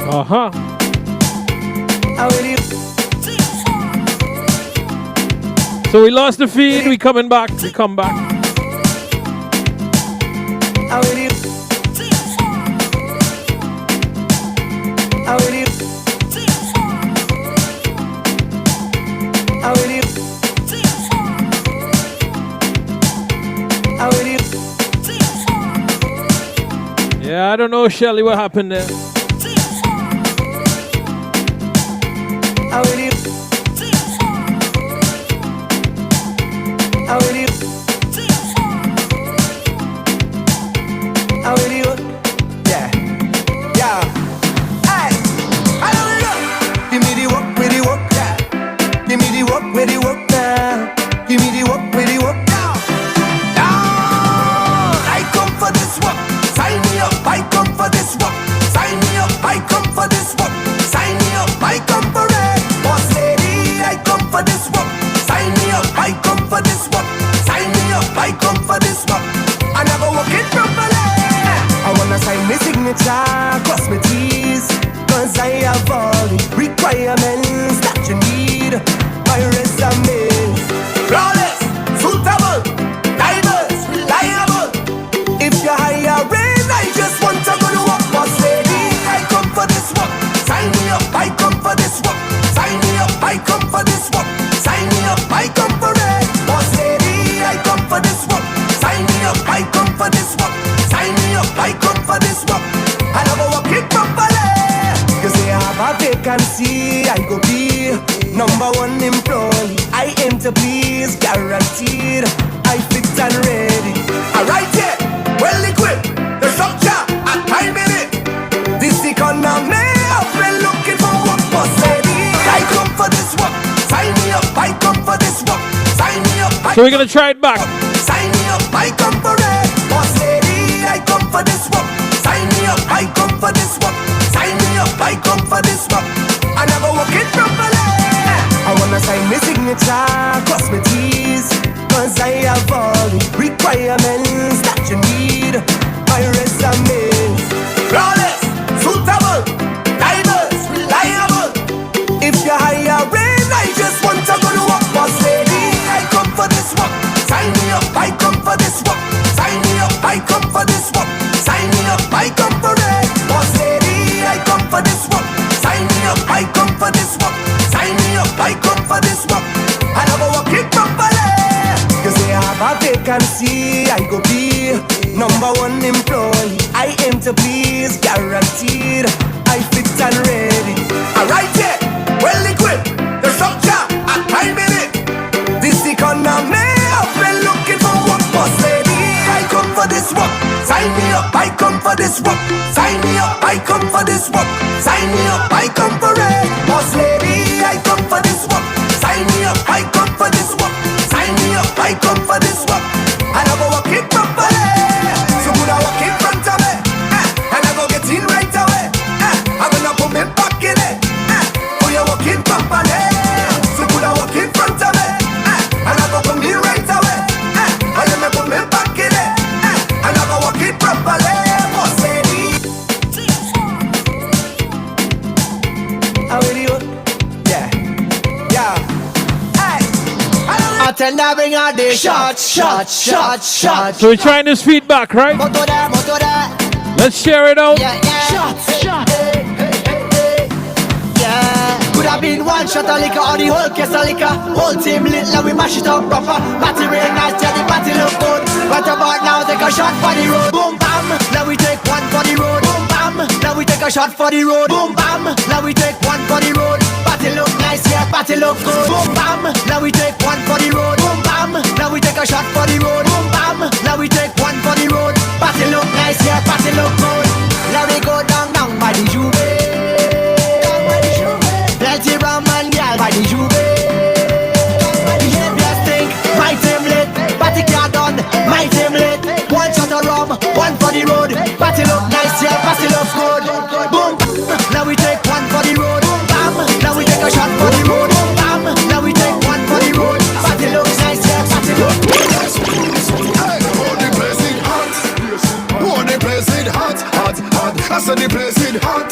Uh-huh. So we lost the feed, we coming back, we come back. Yeah, I don't know, Shelly, what happened there? Cross my T's, cause I have all the requirements that you need. My resume flawless, suitable, diverse, reliable. If you're hiring, I just want to go to work. Boss lady, I come for this work. Sign me up, I come for this work. Sign me up, I come for this work. Sign me up, I come for it. Boss lady, I come for this work. Sign me up, I come for this work. Sign me up, I come for this work. I never walk it properly. You say I have a vacancy, I go be number one employee. I aim to please, guaranteed. I fit and ready. Alright, yeah, well equipped. The structure, a time in it. This economy, I've been looking for work. Boss lady, I come for this work. Sign me up, I come for this work. Sign me up, So we're gonna try it back. Sign me up, I come for it. Boss lady, I come for this work. Sign me up, I come for this work. Sign me up, I come for this work. I never walk it properly. I wanna sign my signature, cross my T's, cause I have all the requirements that you need. My resume flawless, suitable, diverse, reliable. If you're hiring, I just want to go to work. Boss lady, I come for this work. Sign me up, I come for this work. Sign me up, I come for this work. Sign me up, I come for it. Boss lady, I come for this work. Sign me up, I come for this work. Sign me up, I come for this work. I never walk it properly. You say I have a vacancy, I go be number one employee. I aim to please, guaranteed. I fit and ready. Alright, yeah, well equipped. The structure, a time in it. This economy, I've been looking for work. Boss lady, I come for this work. Sign me up, I come for this work. Sign me up, I come for this work. Sign me up, I come for it. Boss lady, I come for this work. Sign me up, I come for this work. Sign me up, I come for this work. I never walk it properly. So good I walk in front of me, and I go get in right away. I'm gonna put me back in it. Oh, you walk in properly. So good I walk in front of me, and I go put me right away. I am gonna put me back in it. I never walk it properly, boss lady. How are you? Yeah, yeah. Hey, I tell you bring out the shots. So we're trying this feedback, right? Let's share it out. Yeah. Shots. Yeah. Could have been one shot of liquor or the whole case of liquor. Whole team lit, now we mash it up proper. Party real nice, yeah, the party look good. Right about now, take a shot for the road. Boom bam, now we take one for the road. Boom bam, now we take a shot for the road. Boom bam, now we take one for the road. Party look nice, yeah, party look good. Boom bam, now we take one for the road. Boom bam, now we take a shot for the road. Boom bam, now we take one for the road. Party look nice, yeah, party look good. Now we go down by the Juve. Plenty rum and gal by the Juve. Behavior stink, my team lit. Party car done, my team lit. One shot of rum, one for the road. Party look nice, yeah, party look good. Boom, now we take one for the road. Bam, now we take a shot for the road. Bam, now we take one for the road. Party looks nice, yeah, party looks nice. Hey, oh, the place is hot. Oh, the place is hot, hot, hot. I said the place is hot.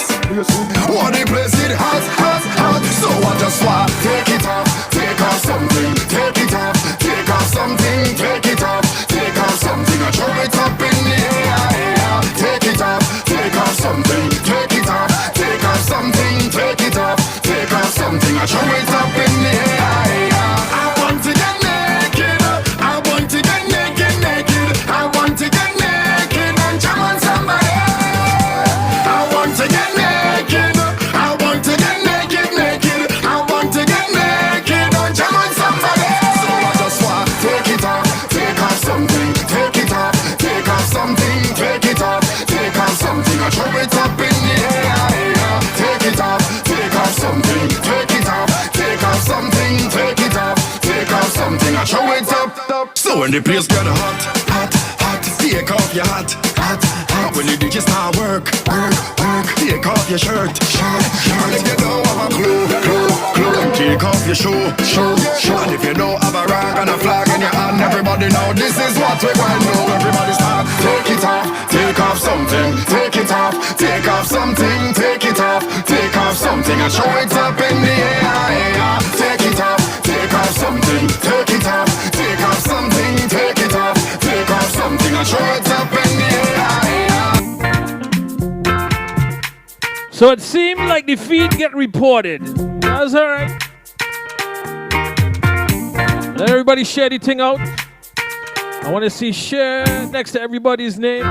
Oh, the place is hot, hot, hot. So I just want take it off, take off something, take it off, take off something, take it off, take off something. I throw it up in the air. Take it off, take off something, take it off, take off something, take it off, take off something. I throw it up in the air. I want to get naked, I want to get naked, naked. I want to get naked and jam on somebody. I want to get naked, I want to get naked, naked. I want to get naked and jam on somebody. So I just want take it off, take off something, take it off, take off something, take it off, take off something. I throw it up in the air. Take it off, take off something, take it off, take off something, take it off, take off something. I throw it up. So when the place get hot, hot, hot, take off your hat, hat, hat. When the DJ start work, work, work, take off your shirt, shirt, shirt. If you don't have a clue, clue, clue, take off your shoe, shoe, shoe. And if you don't have a rag and a flag in your hand, everybody know this is what we want to know. Everybody start, take it off, take off something, take it off, take off something, take it off, take off something, and show it up in the air. Take it off, take off something, take it off, take off something, take it off, take off something, and show it up in the air. So it seemed like the feed get reported. That's alright. Let everybody share the thing out. I want to see share next to everybody's name.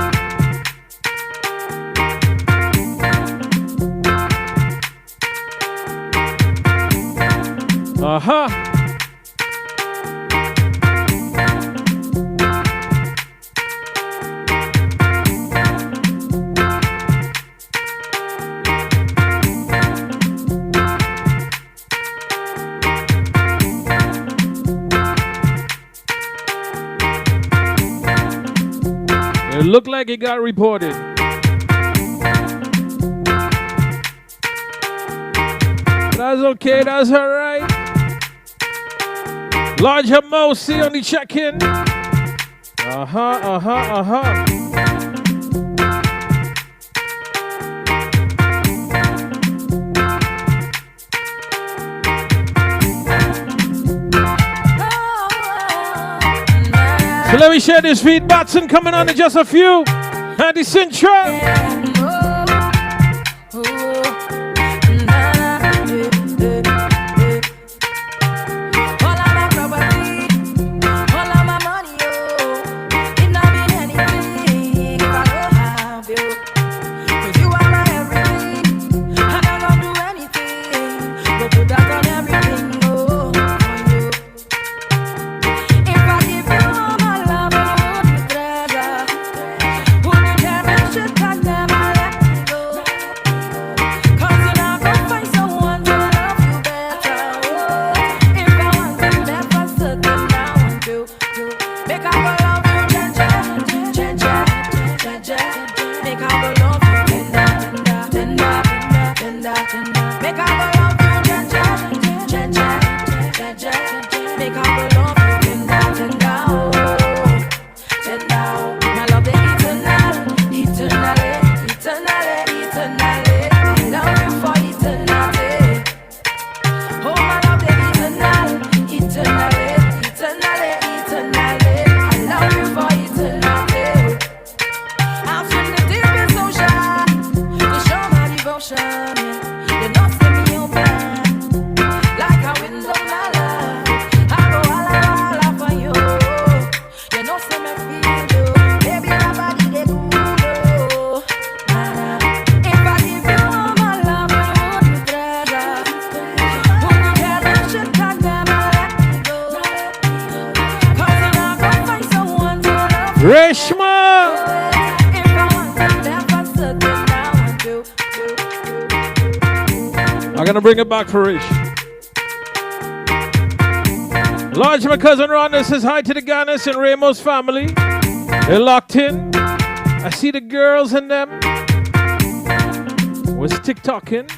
Uh-huh. It looked like it got reported. That's okay, that's alright. Large Mousy on the check-in. So let me share this feed. Batson coming on in just a few. And the Central. I'm gonna bring it back for Rish. Large, my cousin Rhonda says hi to the Ganas and Ramos family. They're locked in. I see the girls and them. Was TikToking?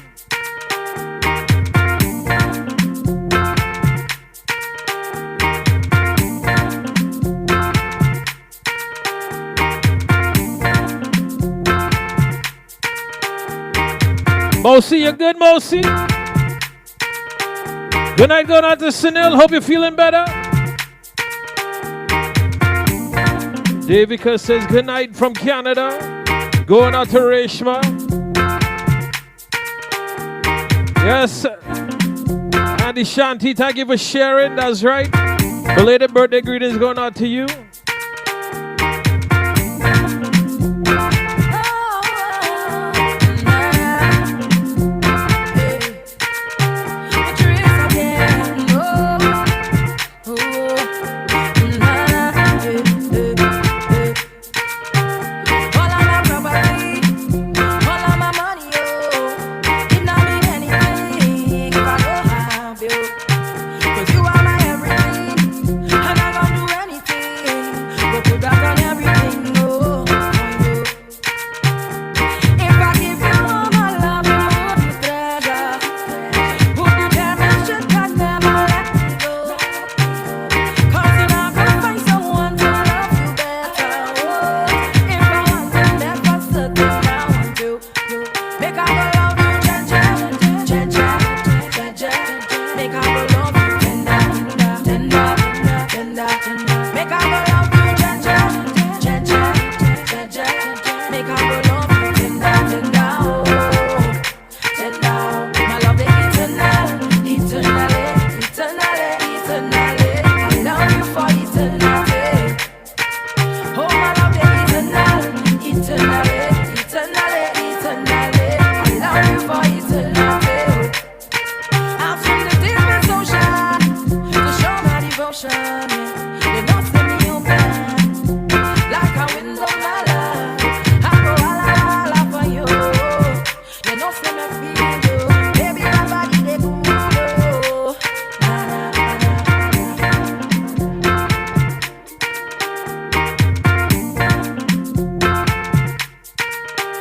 Mosi, you good, Mosi? Good night, going out to Sunil. Hope you're feeling better. Devika says good night from Canada. Going out to Reshma. Yes. Andy Shanti, thank you for sharing. That's right. Belated birthday greetings going out to you.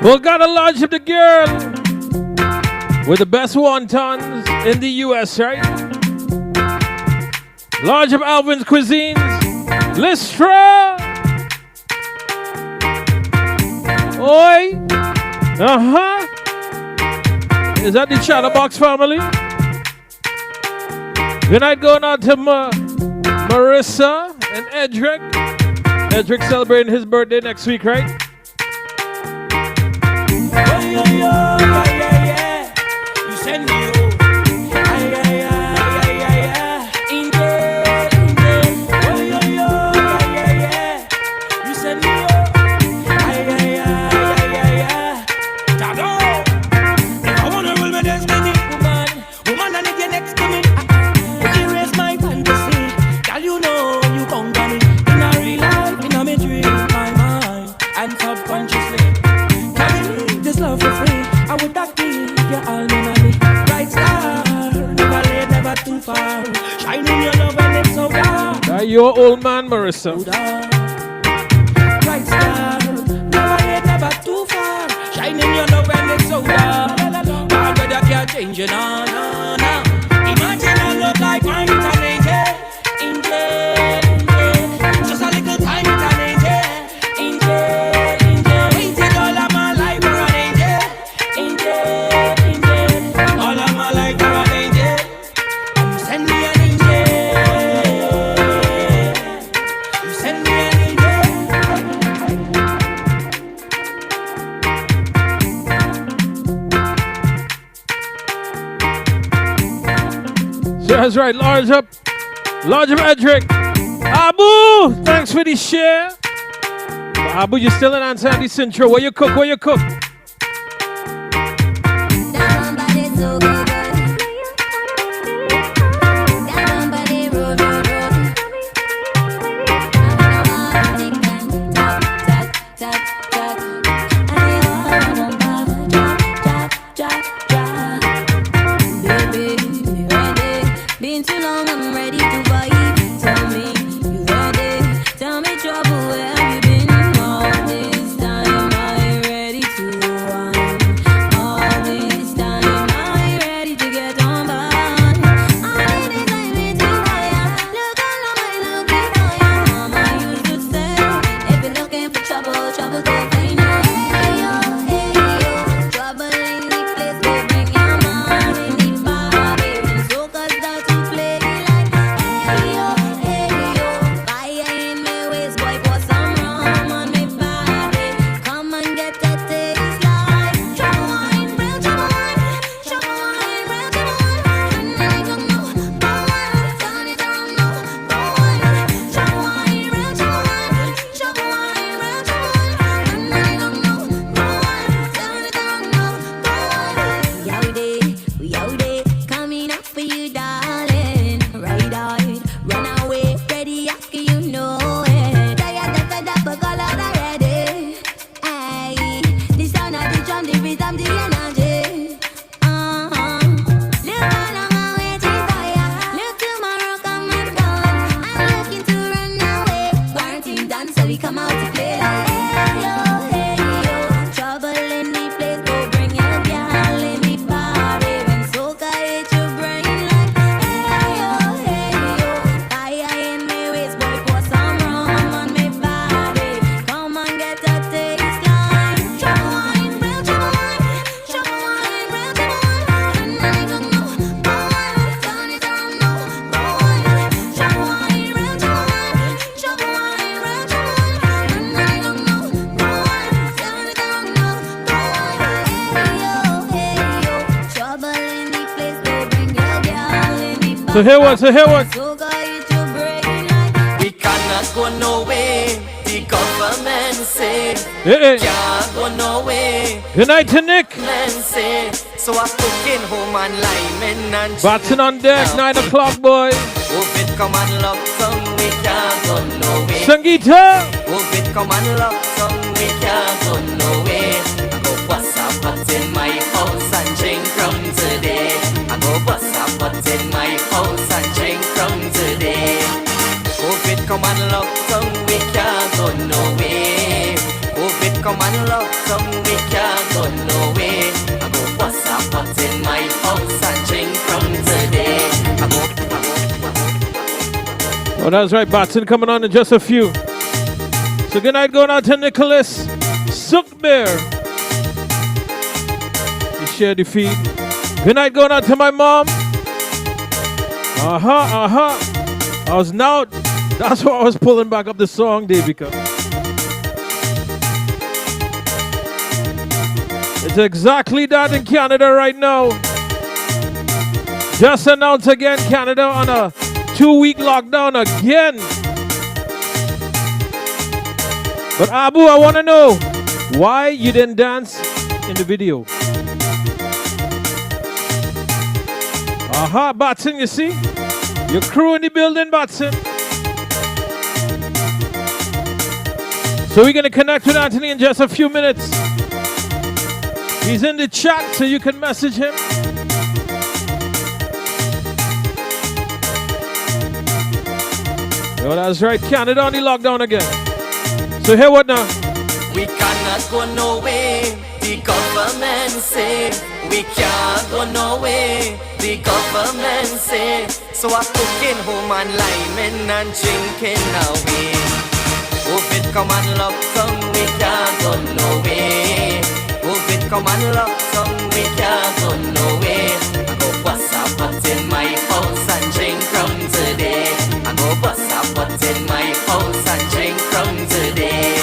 We gotta launch up the girl with the best wontons in the US, right? Launch up Alvin's Cuisines. Listra! Oi! Uh-huh! Is that the Chatterbox family? Good night going out to Marissa and Edric. Edric celebrating his birthday next week, right? You send me Your old man, Marissa. Bright star, never late, never too far. Shining your love when it's so dark. Bad weather can't change it, no. Imagine a love like mine, it's an angel. Just a little time, it's an angel. Waited all of my life for an angel. All of my life for an angel. And send me an angel. That's right, large up Edric. Abu, thanks for the share. Abu, you still in Ansandy Central. Where you cook? Tell me trouble, where have you been all this time? Are you ready to So here what? We cannot go nowhere. The government say Hey. can't go nowhere. Good night to Nick. Men say so I'm cooking home and liming and Batson on deck, 9 o'clock, boy. Hope it come and lock some, we can't go nowhere. Sangita. Hope it come and lock some, we can't go nowhere. I go bust a pot in my house and drink from today. I go bust a pot in my house and drink from today. Hope it come and lock some, we can't go nowhere. Hope it come and lock some, we can't go nowhere. I go bust a pot in my house and drink from today. Oh, that's right, Batson coming on in just a few. So good night going out to Nicholas Sookbear. You share the feed. Good night going out to my mom. I was now, that's why I was pulling back up the song, Davica. It's exactly that in Canada right now. Just announced again, Canada on a 2-week lockdown again. But Abu, I want to know why you didn't dance in the video. Batson, you see? Your crew in the building, Batson. So we're going to connect with Anthony in just a few minutes. He's in the chat, so you can message him. Oh, that's right. Canada on the lockdown again. So here what now? We cannot go nowhere. The government say we can't go nowhere. The government say so I'm cooking home and liming and drinking away. Hope it come and lock some, we can't go nowhere. Hope it come and lock some, we can't go nowhere. I go bust a pot in my house and drink from today. I go bust a pot in my house and drink from today.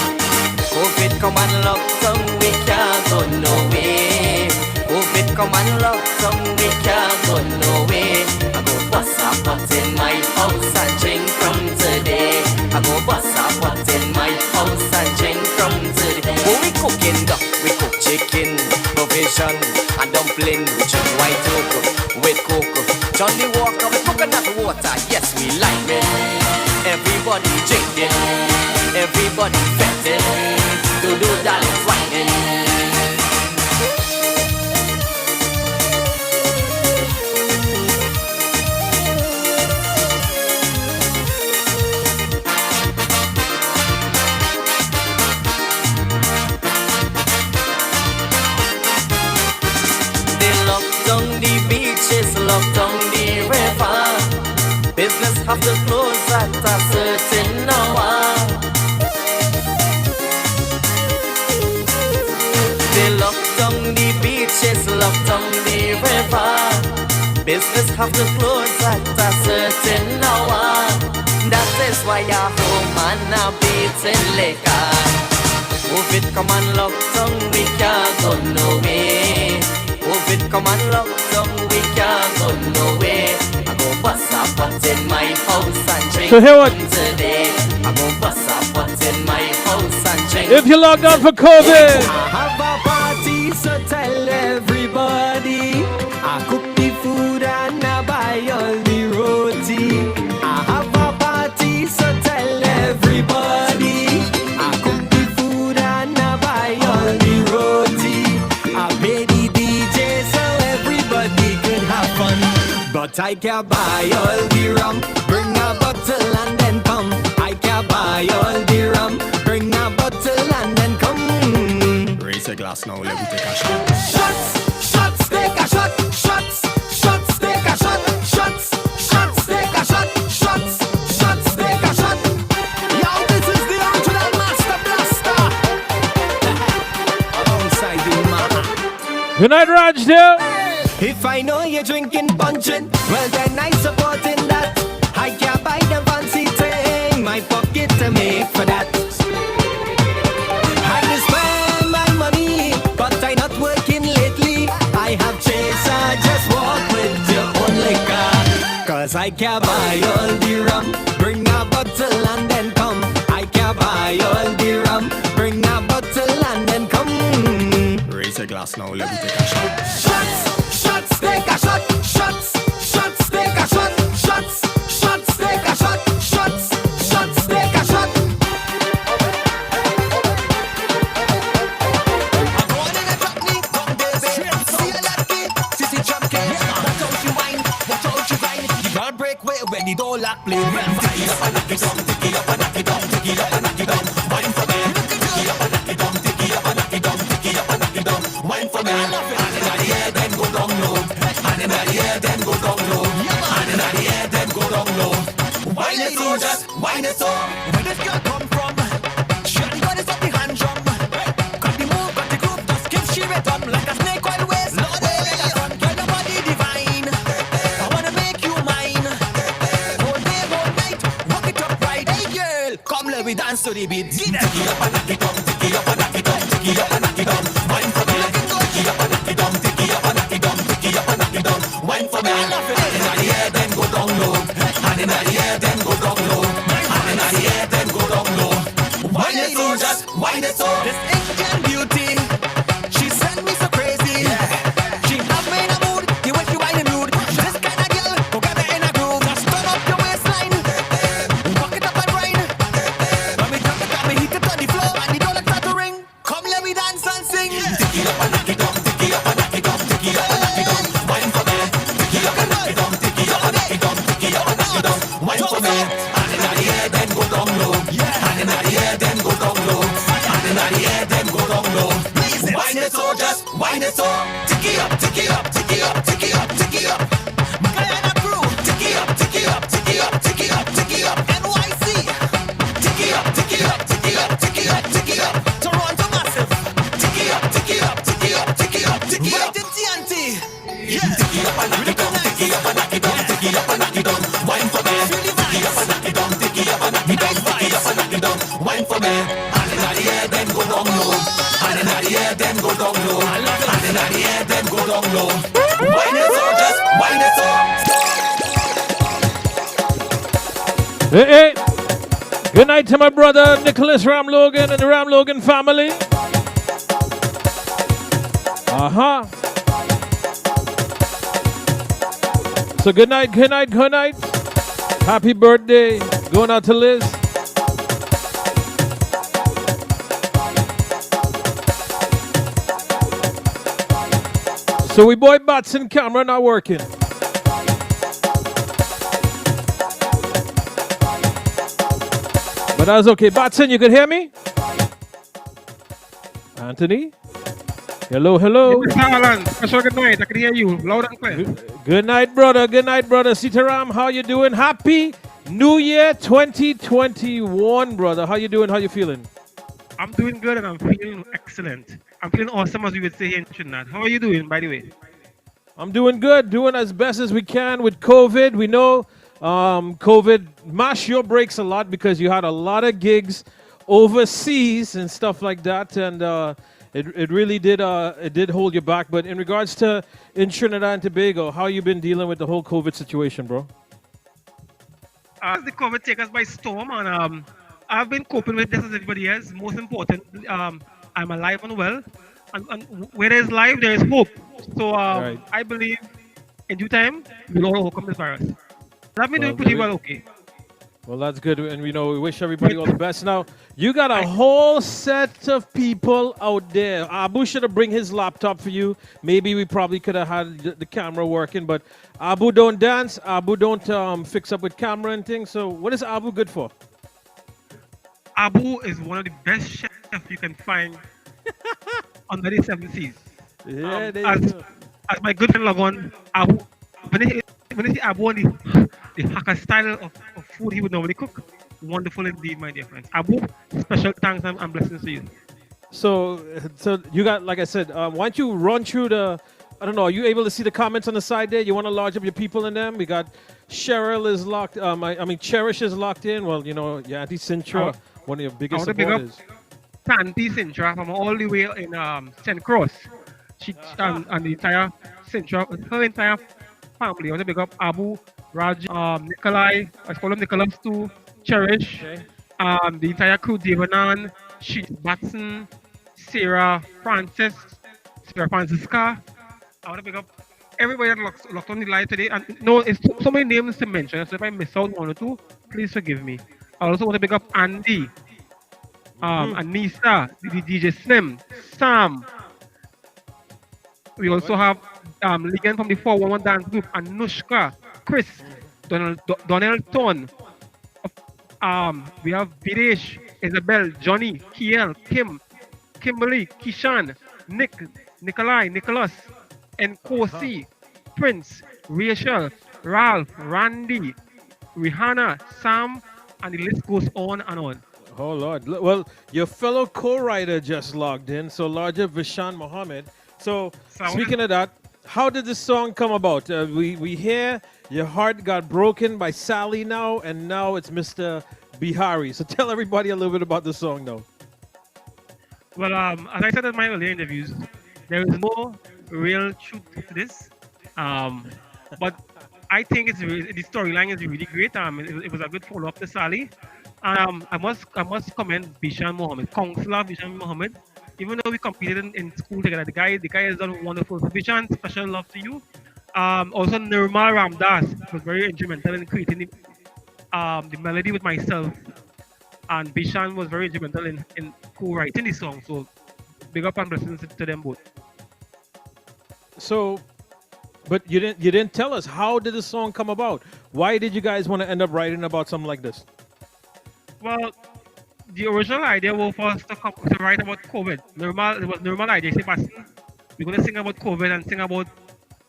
Hope it come and lock some, we can't go nowhere. Hope it come and lock some, we can't go nowhere. I go bust a pot in my house and drink from today. I go bust a pot in my house and drink from today. Oh, we cooking duck, we cook chicken, provision and dumpling. We drink white cocoa with cocoa. Johnny Walker with coconut water, yes we like it. Everybody drinking, everybody fetting, to do darling whining. Lock down the river. Business have to close at a certain hour. They lock down the beaches, lock down the river. Business have to close at a certain hour. That is why a home and a beating liquor. Move it, come and lock down, we can't go nowhere. Move it, come and lock down, we can't go nowhere. I go bust a pot in my house and drink So here what? today. I go bust a pot in my house and drink. If you logged on for COVID. I have a party, so tell everybody. I cook the food and I buy all the roti. I have a party, so tell everybody. I cook the food and I buy all the roti. I pay the DJ so everybody can have fun. But I can buy all the rum. Bring a bottle and then come. I can buy all the rum. Bring a bottle and then come. Raise a glass now, let me take a shot. Shots, shots, take a shot. Shots, shots, take a shot. Shots, shots, take a shot. Shots, shots, take a shot. Yo, this is the original Master Blaster. Alongside the man. Good night, Raj there. If I know you're drinking punching, well then I supporting that. I can't buy the fancy thing, my pocket to make for that. I just spend my money, but I not working lately. I have chase, I just walk with your own liquor. Cause 'cause I can buy all the rum. Bring a bottle and then come. I can buy all the rum. Bring a bottle and then come. Raise a glass now, let me take a shot. Shots, take a shot. Shots, take a shot. Shots, take a shot. Shots, take a shot. I'm going in a drop me, come baby. See a lucky, sissy drop key. Watch out she whine, watch out she grind. The girl break way when the door lock play. Ticky up and knock it down, ticky up and knock it down, ticky up and knock it down. Wine for me. Ticky up and knock it down, ticky up and knock it down, ticky up and knock it down. Wine for me. Hand in the air, then go down low. Hand in the air, then go down low. Hand in the air, then go down low. Wine it so, just wine it so. Where this girl come from? She only got this up the hand drum. Got the move, got the groove, just give she rhythm like a snake oil waist. Lord, get your body divine. I wanna make you mine. Whole day, whole night, walk it up right. Hey girl, come let me dance to the beat. Ticky up and knock it down, ticky up and knock it down, ticky up and knock it down. Wine for me. Ticky up and knock it down, ticky up and knock it down, ticky up and knock it down. Wine for me. Hand in the air, then go down low. Hand in the air, then go down low. Hand in the air, then go down low. Wine it so, just wine it so. This Indian beauty, she sent me so crazy. She have me in a mood, the way she whining rude. This kind of girl, go get her in a groove. Just turn up your waistline, walk it up and grind. When we drop it, got me hit it on the floor and the door start to ring. Come let me dance and sing. Ticky up and knock it down, ticky up and knock it down, ticky up and knock it down. Wine for me. Ticky up and knock it down, ticky up and knock it down, ticky up and knock it down. Wine for me. Hand in the air, then go down low. Hand in the air, then go down low. Hand in the air, then go down low. Wine it so, just wine it so. Ticky up, ticky up, ticky up, ticky up, ticky up. Guyana crew. Ticky up, ticky up, ticky up, ticky up, ticky up. NYC. Ticky up, ticky up, ticky up, ticky up, ticky up. Toronto massive. Ticky up, ticky up, ticky up, ticky up, ticky up. Right in TNT. Yeah. Ticky up and knock it down, ticky up and knock it down, ticky up and knock it down. Wine for me. Ticky up and knock it down, ticky up and knock it down, ticky up and knock it down. Wine for me. Hand in the air, then go down low. Hand in the air, then go down low. Hand in the air, then go down low. Wine it so, just wine it so. Hey. Good night to my brother Nicholas Ram Logan and the Ram Logan family. So good night. Happy birthday. Going out to Liz. So we boy Batson camera not working. But that's okay. Batson, you can hear me? Anthony? Hello. Alan, special good night. I can hear you loud and clear. Good night, brother. Sitaram, how you doing? Happy New Year 2021, brother. How you doing? How you feeling? I'm doing good and I'm feeling excellent. I'm feeling awesome, as we would say here in Trinidad. How are you doing, by the way? I'm doing good. Doing as best as we can with COVID. We know COVID mashed your brakes a lot because you had a lot of gigs overseas and stuff like that, and it really did hold you back. But in regards to in Trinidad and Tobago, how you been dealing with the whole COVID situation, bro? As the COVID take us by storm, and I've been coping with this as everybody else. Most important, I'm alive and well, and where there's life, there is hope. So Right. I believe in due time we'll all overcome this virus. I've been doing pretty well, okay. Well, that's good, and we wish everybody all the best. Now, you got a whole set of people out there. Abu should have bring his laptop for you. Maybe we probably could have had the camera working, but Abu don't dance. Abu don't fix up with camera and things. So what is Abu good for? Abu is one of the best chefs you can find under the 7 seas. Yeah, As my good friend Lagon, Abu, when you see Abu on the Hakka style of food he would normally cook, wonderful indeed, my dear friends. Abu, special thanks and blessings to you. So you got, like I said, why don't you run through the, I don't know, are you able to see the comments on the side there? You want to large up your people in them? We got Cheryl is locked, Cherish is locked in. Well, your Auntie Sintra, one of your biggest supporters. Auntie Sintra from all the way in St. Cross. She and the entire Sintra, her entire family. I want to big up Abu Nikolai, I call him Nicholas too, Cherish, Okay. the entire crew, Devanan, Sheets Batson, Sarah Francis, Sarah Francisca. I want to pick up everybody that locked on the line today. And no, it's so many names to mention. So if I miss out one or two, please forgive me. I also want to pick up Andy, Anissa, the DJ Slim, Sam. We also have Ligan from the 411 dance group, Anushka, Chris, Donaldton. We have Videsh, Isabel, Johnny, Kiel, Kim, Kimberly, Kishan, Nick, Nikolai, Nicholas, and Kosi, Prince, Rachel, Ralph, Randy, Rihanna, Sam, and the list goes on and on. Oh Lord. Well, your fellow co-writer just logged in. So larger Vishan Mohammed. So So I wanna- speaking of that, how did this song come about? We hear your heart got broken by Sally now, and now it's Mr. Bihari. So tell everybody a little bit about the song now. Well, as I said in my earlier interviews, there is no real truth to this. Um, but I think the storyline is really great. It was a good follow up to Sally. I must commend Bishan Mohammed, Counselor Bishan Mohammed. Even though we competed in school together, the guy has done wonderful. So Bishan, special love to you. Also Nirmal Ramdas was very instrumental in creating the melody with myself, and Bishan was very instrumental in co-writing the song. So big up and blessings to them both. So, but you didn't tell us, how did the song come about? Why did you guys want to end up writing about something like this? Well, the original idea was for us to write about COVID. It was normal idea. Say, Batson, we're gonna sing about COVID and sing about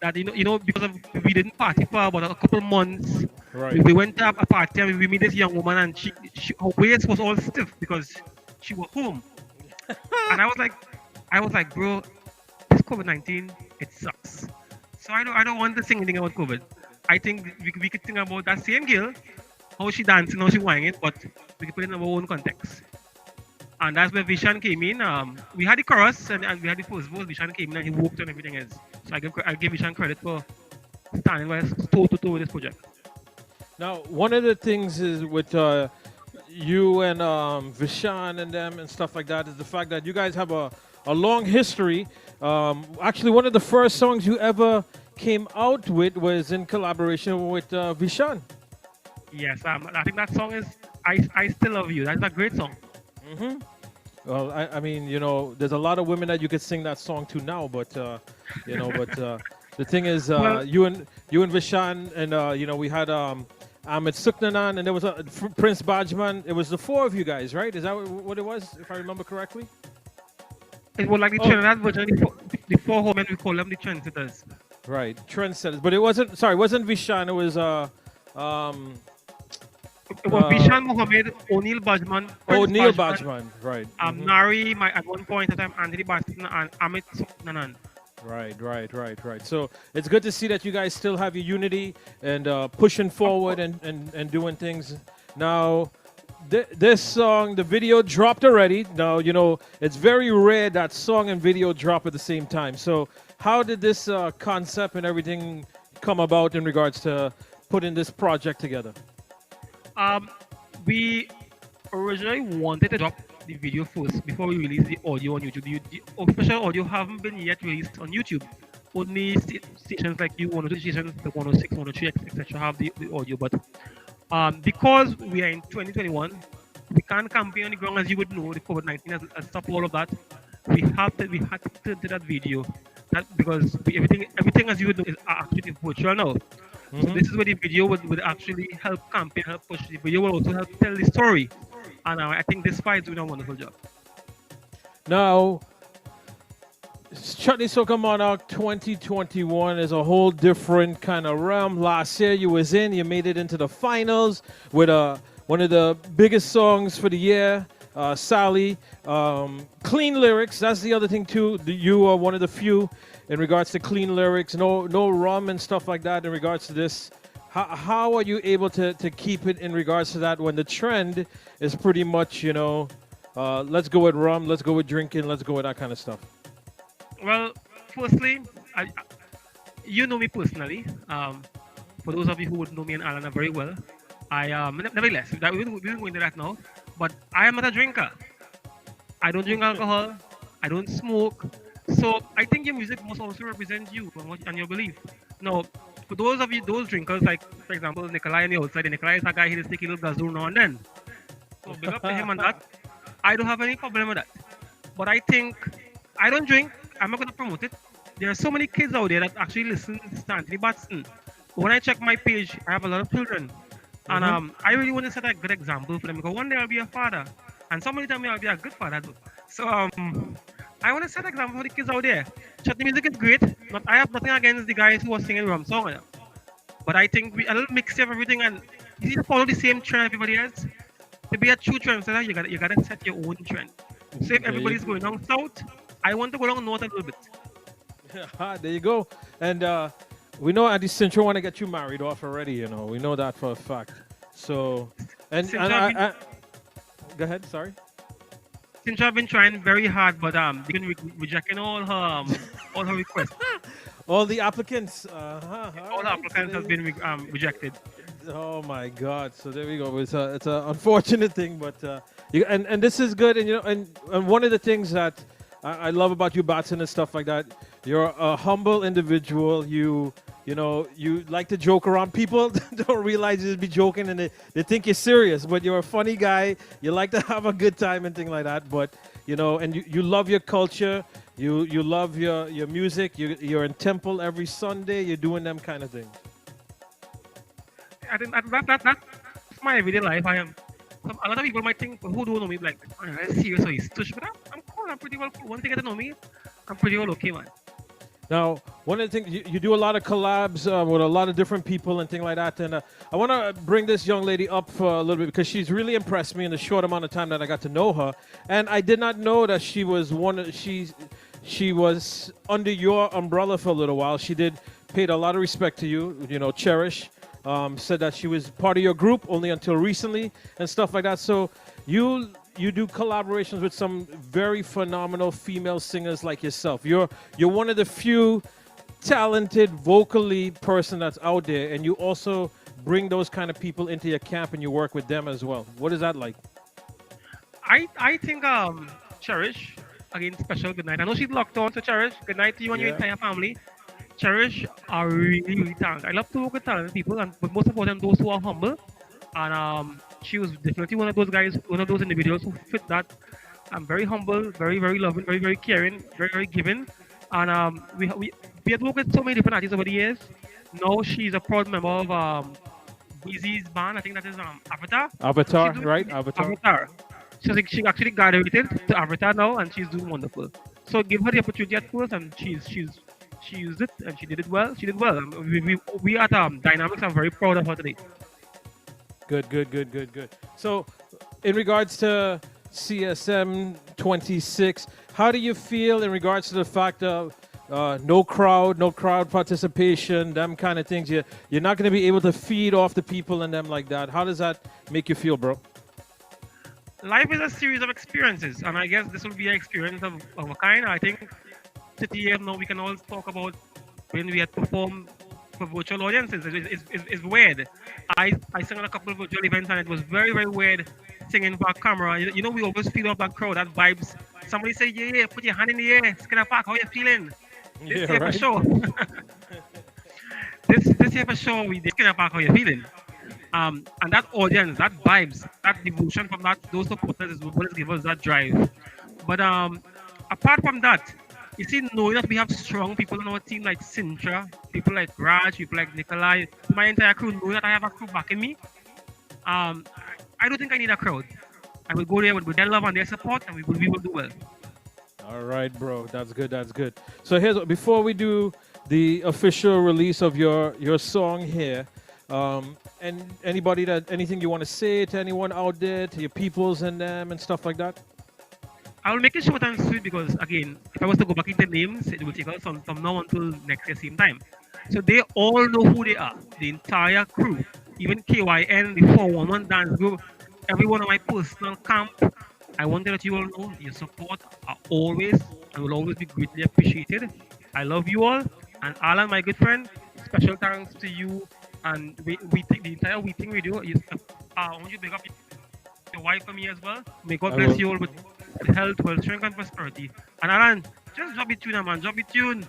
that. Because we didn't party for about a couple months. Right. We went to a party and we met this young woman, and her waist was all stiff because she was home. And I was like, bro, this COVID-19, it sucks. So I don't want to sing anything about COVID. I think we could sing about that same girl, how she dancing, how she whining, but we could put it in our own context. And that's where Vishan came in. We had the chorus and we had the first verse. Vishan came in and he worked on everything else. So I give Vishan credit for standing by us toe to toe with this project. Now, one of the things is with you and Vishan and them and stuff like that is the fact that you guys have a long history. Actually, one of the first songs you ever came out with was in collaboration with Vishan. Yes, I think that song is I Still Love You. That's a great song. Well, I mean, there's a lot of women that you could sing that song to now, but the thing is, Well- you and Vishan, and we had Ahmed Suknanan, and there was Prince Bajman. It was the four of you guys, right? Is that what it was, if I remember correctly? It was like the Trinidad version, the four women, we call them the trendsetters. Right, trendsetters. But it wasn't. Sorry, it wasn't Vishan. It was It was Bishan Mohammed, O'Neill Bajman, Prince Neil Bajman. Right. Nari, at one point in time, Anthony Batson and Amit Nanan. Right. So it's good to see that you guys still have your unity and pushing forward and doing things. Now, this song, the video dropped already. Now, it's very rare that song and video drop at the same time. So how did this concept and everything come about in regards to putting this project together? We originally wanted to drop the video first before we release the audio on YouTube. The official audio haven't been yet released on YouTube. Only stations like you, 102 stations, the 106, 103, etc. have the audio. But because we are in 2021, we can't campaign on the ground, as you would know. The COVID-19 has stopped all of that. We had to turn to that video. Because everything, as you would know, is actually virtual now. So this is where the video would actually help campaign, help push. The video will also help tell the story. And I think this fight is doing a wonderful job. Now, Chutney Soca Monarch 2021 is a whole different kind of realm. Last year you made it into the finals with one of the biggest songs for the year, Sally. Clean lyrics, that's the other thing too. You are one of the few in regards to clean lyrics, no rum and stuff like that in regards to this. How are you able to keep it in regards to that when the trend is pretty much, let's go with rum, let's go with drinking, let's go with that kind of stuff? Well, firstly, you know me personally. For those of you who would know me and Alana very well, nevertheless, we won't go into that now. But I am not a drinker. I don't drink alcohol. I don't smoke. So I think your music must also represent you and your belief. Now, for those of you, those drinkers, like for example, Nikolai on the outside, Nikolai is a guy who just take a little gazoo now and then. So big up to him on that. I don't have any problem with that. But I think I don't drink. I'm not going to promote it. There are so many kids out there that actually listen to Anthony Batson. When I check my page, I have a lot of children. And I really want to set a good example for them because one day I'll be a father. And somebody tell me I'll be a good father too. So I want to set an example for the kids out there. Chat the music is great. Not, I have nothing against the guys who are singing rum song. But I think a little mix of everything and you need to follow the same trend everybody else. To be a true trendsetter, you gotta set your own trend. So if everybody's going down south, I want to go down north a little bit. There you go. And we know Andy Cintra want to get you married off already. We know that for a fact. So, and go ahead. Sorry. Since I've been trying very hard, but they've been rejecting all her requests. All the applicants. All the applicants have been rejected. Oh my God! So there we go. It's a unfortunate thing, but and this is good. And one of the things that I love about you, Batson, and stuff like that. You're a humble individual. You like to joke around. People don't realize you be joking and they think you're serious, but you're a funny guy. You like to have a good time and things like that. But and you love your culture. You love your music. You're in temple every Sunday. You're doing them kind of things. I think that's my everyday life. I am. A lot of people might think, who don't know me, like, man, that's serious or he's tush, but I'm cool. I'm pretty well cool. One thing I don't know me, I'm pretty well okay, man. Now, one of the things, you do a lot of collabs with a lot of different people and things like that. And I want to bring this young lady up for a little bit because she's really impressed me in the short amount of time that I got to know her. And I did not know that she was she was under your umbrella for a little while. She paid a lot of respect to you, Cherish. Said that she was part of your group only until recently and stuff like that. So you do collaborations with some very phenomenal female singers like yourself. You're one of the few talented vocally person that's out there, and you also bring those kind of people into your camp and you work with them as well. What is that like? I think Cherish, again, special good night. I know she's locked on, so Cherish, good night to you and your entire family. Cherish are really, really talented. I love to work with talented people, but most important, those who are humble. And she was definitely one of those guys, one of those individuals who fit that. I'm very humble, very, very loving, very, very caring, very, very giving. And we had worked with so many different artists over the years. Now she's a proud member of Weezy's band. I think that is Avatar. Avatar, right? Avatar. She actually graduated to Avatar now, and she's doing wonderful. So give her the opportunity at first, and she used it, and she did it well. She did well. We at Dynamics are very proud of her today. Good. So, in regards to CSM 26, how do you feel in regards to the fact of no crowd participation, them kind of things? You're not going to be able to feed off the people and them like that. How does that make you feel, bro? Life is a series of experiences, and I guess this will be an experience of a kind. I think 30 years now, we can all talk about when we had performed for virtual audiences. It's weird. I sang on a couple of virtual events, and it was very, very weird singing for a camera. We always feel off that crowd, that vibes. Somebody say, yeah, put your hand in the air, Skinner Park, how you feeling? This here for sure. this here for sure, we did Skinner Park, how you feeling? And that audience, that vibes, that devotion from those supporters is what gives us that drive. But apart from that, you see, knowing that we have strong people on our team like Sintra, people like Raj, people like Nikolai, my entire crew, knowing that I have a crew backing me, I don't think I need a crowd. I will go there with their love and their support, and we will do well. All right, bro. That's good. So before we do the official release of your song here, and anything you want to say to anyone out there, to your peoples and them and stuff like that? I'll make it short and sweet because, again, if I was to go back into names, it will take us from now until next year, same time. So they all know who they are, the entire crew, even KYN, the 411 dance group, everyone on my personal camp. I want that you all know your support are always and will always be greatly appreciated. I love you all. And Alan, my good friend, special thanks to you and we take the entire we thing we do is I want you to big up your wife for me as well. May God I bless will. you all with health, wealth, strength, and prosperity. And Alan, just drop it tune, man. Drop it tune.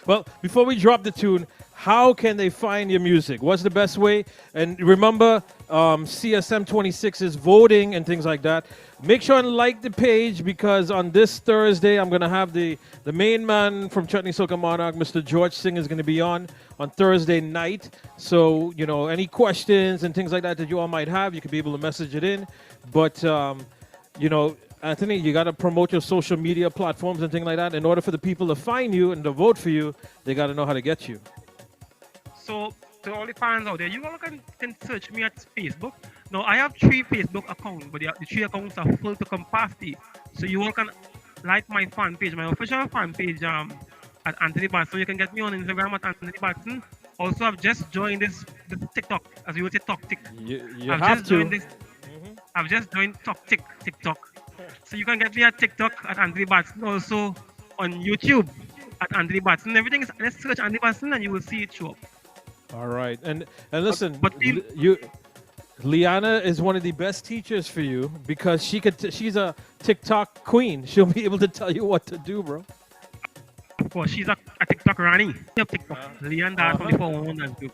Well, before we drop the tune, how can they find your music? What's the best way? And remember, CSM 26 is voting and things like that. Make sure and like the page because on this Thursday, I'm going to have the main man from Chutney Soca Monarch, Mr. George Singh, is going to be on Thursday night. So, any questions and things like that you all might have, you could be able to message it in. But, Anthony, you got to promote your social media platforms and things like that. In order for the people to find you and to vote for you, they got to know how to get you. So to all the fans out there, you all can search me at Facebook. Now I have 3 Facebook accounts, but the 3 accounts are full to capacity. So you all can like my fan page, my official fan page at Anthony Batson. You can get me on Instagram at Anthony Batson. Also, I've just joined this TikTok, as we would say, TokTik. You I've have just to. joined this. I've just joined TikTok. So you can get me at TikTok at Anthony Batson. Also on YouTube at Anthony Batson. Everything is let's search Anthony Batson and you will see it show up. All right. And listen, But team, Liana is one of the best teachers for you because she's a TikTok queen. She'll be able to tell you what to do, bro. of course, she's a TikTok Rani. TikTok. Leanne Dad from the 411 group.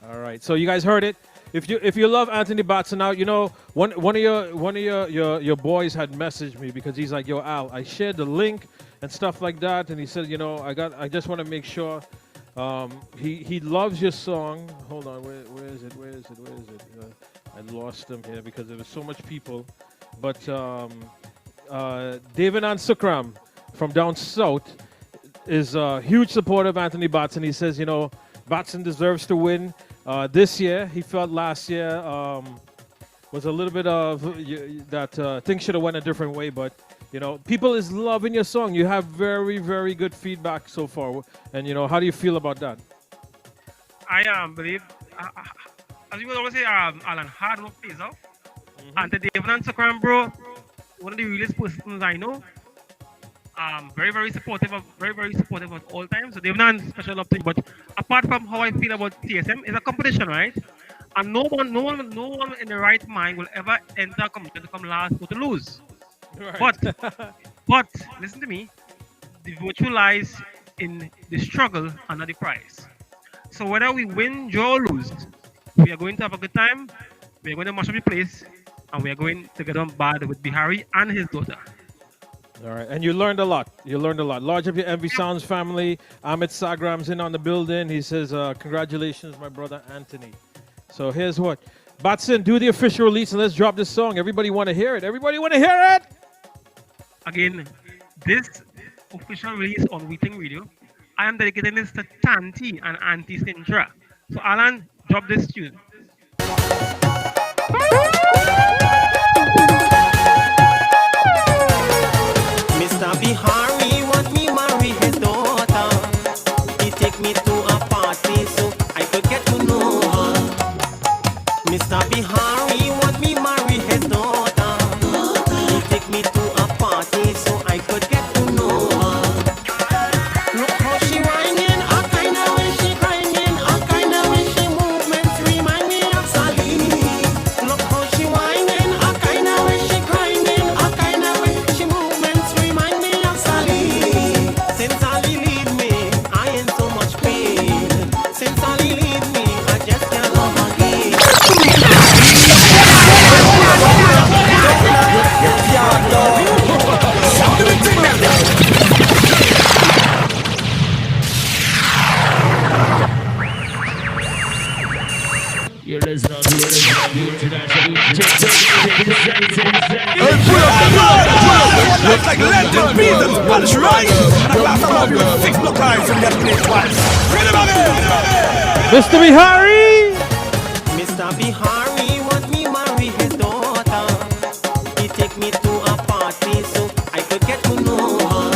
All right. So you guys heard it. If you love Anthony Batson out, one of your boys had messaged me because he's like, yo, Al, I shared the link and stuff like that, and he said, I just want to make sure. He loves your song. Hold on, where is it? I lost him here because there was so much people. But David An Sukram from down south is a huge supporter of Anthony Batson. He says, Batson deserves to win. This year, he felt last year was a little bit of that things should have went a different way, but people is loving your song. You have very, very good feedback so far, and how do you feel about that? I believe, as you would always say, Alan, hard work pays off. And the David and Sakram, bro, one of the realest persons I know. Very, very supportive at all times. So David and special love to you. But apart from how I feel about TSM, it's a competition, right? And no one in the right mind will ever enter a competition to come last or to lose. Right. But listen to me, the virtue lies in the struggle and not the prize. So whether we win, draw, or lose, we are going to have a good time. We are going to mash up the place, and we are going to get on bad with Bihari and his daughter. All right, and you learned a lot. Large of your Envy Sounds family. Amit Sagram's in on the building. He says, congratulations, my brother Anthony. So here's what. Batson, do the official release and let's drop this song. Everybody want to hear it. Again, this official release on Weeting Radio, I am dedicating this to Tanti and Auntie Sintra. So Alan, drop this tune. Mr. Bihari want me marry his daughter. He take me to a party so I could get to know her. Mr. Bihari want me marry his daughter. He take me to a party so I could get to know her. Look how she whining, a kind of way she grinding, a kind of way she movements remind me of Sally. Look how she whining, a kind of way she grinding, a kind of way she movements remind me of Sally. Since Sally leave me, I in so much pain. Since Sally leave me, I just can't love again. You're listening to the international. Looks like London Beatles, Spanish rice, and a glass of rum with 6 block eyes and get me twice. Read him again! Mr. Bihari! Mr. Bihari want me marry his daughter. He take me to a party so I could get to know her.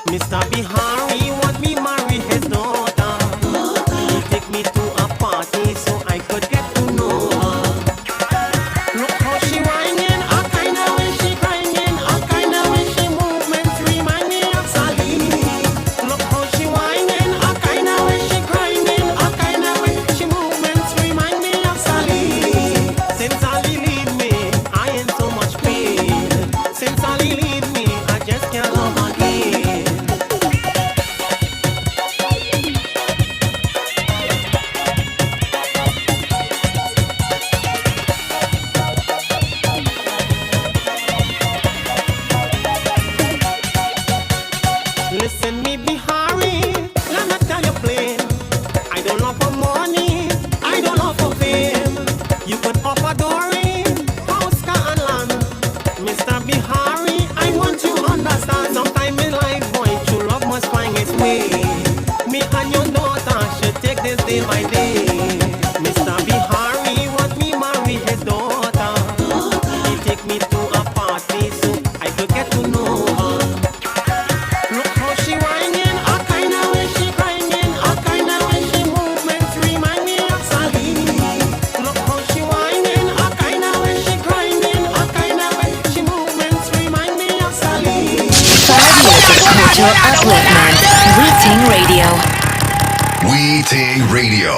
Mr. Bihari want me marry his daughter. He take me to a party so I could get to know her. Look how she whining, a kind of way she grinding, a kind of way she movements remind me of Sally. Look how she whining, a kind of way she grinding, a day my day. Mr. Bihari want me marry his daughter. He take me to a party so I could get to know her. Look how she whining, a kind of way she grinding, a kind of way she movements remind me of Sally. Look how she whining, a kind of way she grinding, a kind of way she movements remind me of Sally. 5 years of cultural upliftment. We Ting Radio. We Ting Radio.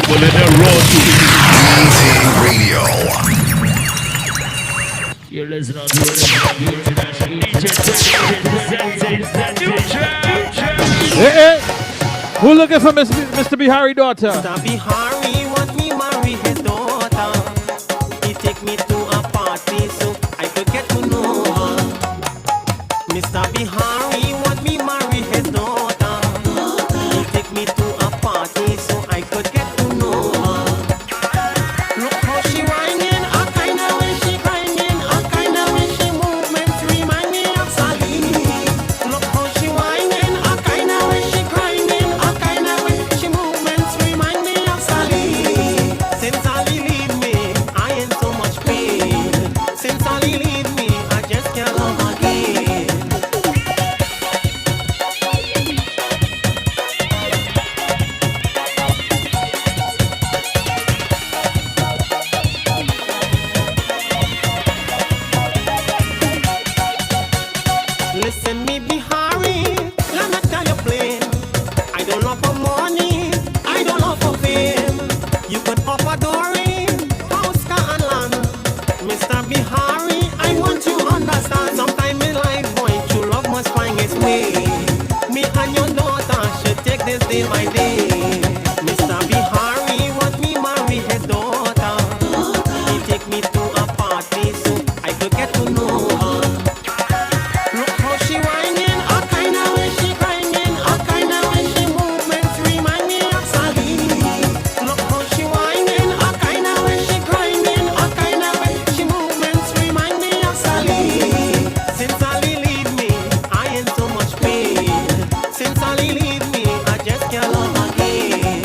We Ting Radio. You're listening to the international Hey, who looking for Mr. Bihari daughter? Mr. Bihari want me marry his daughter. He take me to a party so I could get to know her. Mr. Bihari want me marry his daughter. He take me to a party so I could get to know her. Look how she whining, a kind of way she grinding, a kind of way she movements remind me of Sally. Look how she whining, a kind of way she grinding, a kind of way she movements remind me of Sally. Since Sally leave me, I in so much pain. Since Sally leave me, I just can't love again. Listen me Bihari, let me tell you plain. I don't love for money, I don't love for fame. You could offer Dory, house, car and land. Mr. Bihari, I want you understand. Sometime in life, boy, true love must find its way. Me and your daughter should take this day by day. Mr. Bihari want me marry his daughter. He take me to a party so I could get to know her. Look how she whining, a kind of way she grinding, a kind of way she movements remind me of Sally. Look how she whining, a kind of way she grinding, a kind of way she movements remind me of Sally. Since Sally leave me, I in so much pain. Since Sally leave me, I just can't love again.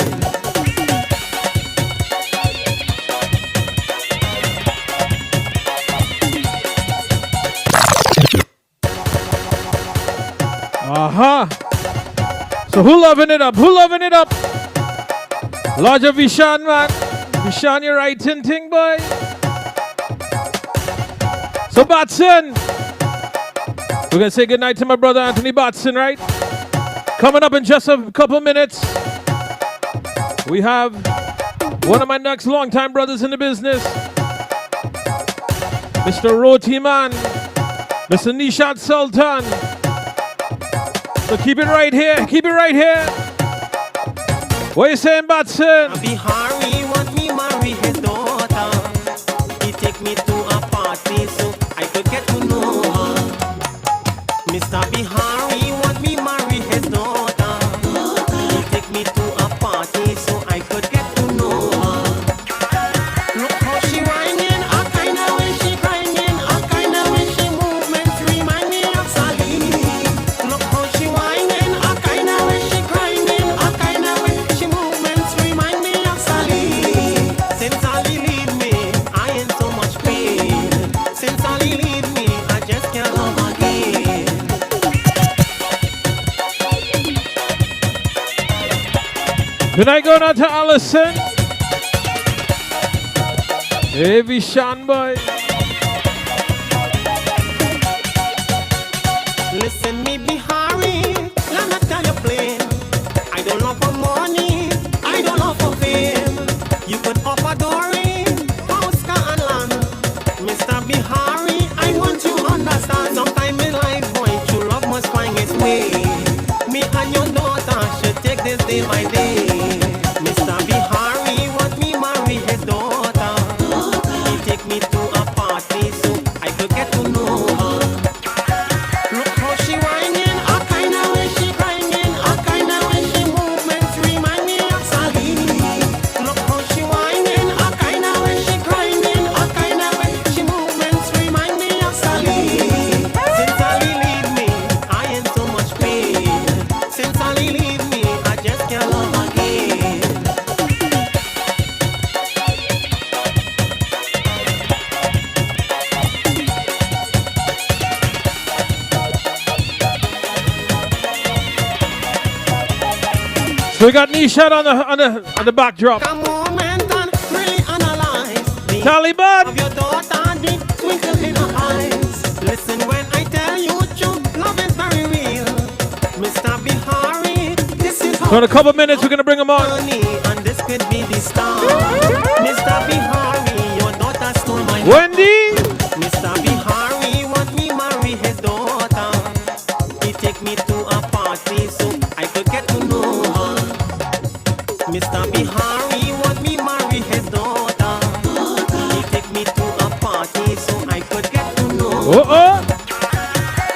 Aha. So who loving it up? Who loving it up? Lodger Vishan, man. Vishan, you're right, Ting boy. So Batson. We're going to say goodnight to my brother Anthony Batson, right? Coming up in just a couple minutes, we have one of my next longtime brothers in the business, Mr. Roti Man, Mr. Neeshad Sultan. So keep it right here, keep it right here. What you saying, Batson? Bihari want me marry his daughter. He take me to a party so I could get to know her. Mr. Bihari want me marry his daughter. He take me to a party so I could get to know her. Look how she whining, a kind of way she grinding, a kind of way she movements remind me of Sally. Look how she whining, a kind of way she grinding, a kind of way she movements remind me of Sally. Since Sally leave me, I in so much pain. Since Sally leave me, I just can't love again. Good night going out to Allison. Hey, Vishan boy. Listen me Bihari, let me tell you plain. I don't love for money, I don't love for fame. You could offer Dory, house, car and land. Mr. Bihari, I want you understand. Sometime in life, boy, true love must find its way. Me and your daughter should take this day by day. Mr. Bihari want me marry his daughter. He take me to a party so I could get to know her. Look how she whining, a kind of way she grinding, a kind of way she movements remind me of Sally. Look how she whining, a kind of way she grinding, a kind of way she movements remind me of Sally. Since Sally leave me, I in so much pain. Since Sally So we got Neeshad on the backdrop. A moment and really analyze the Taliban. of your daughter, the twinkle in her eyes. Listen when I tell you truth, love is very real. Mr. Bihari, this is So in a couple minutes we're gonna bring him on. honey, and this could be the star. Mr. Bihari, your daughter stole my heart. Wendy. Mr. Bihari want me marry his daughter. He take me to a party so I could get to know her. Mr. Bihari want me marry his daughter. He take me to a party so I could get to know her. Uh-oh.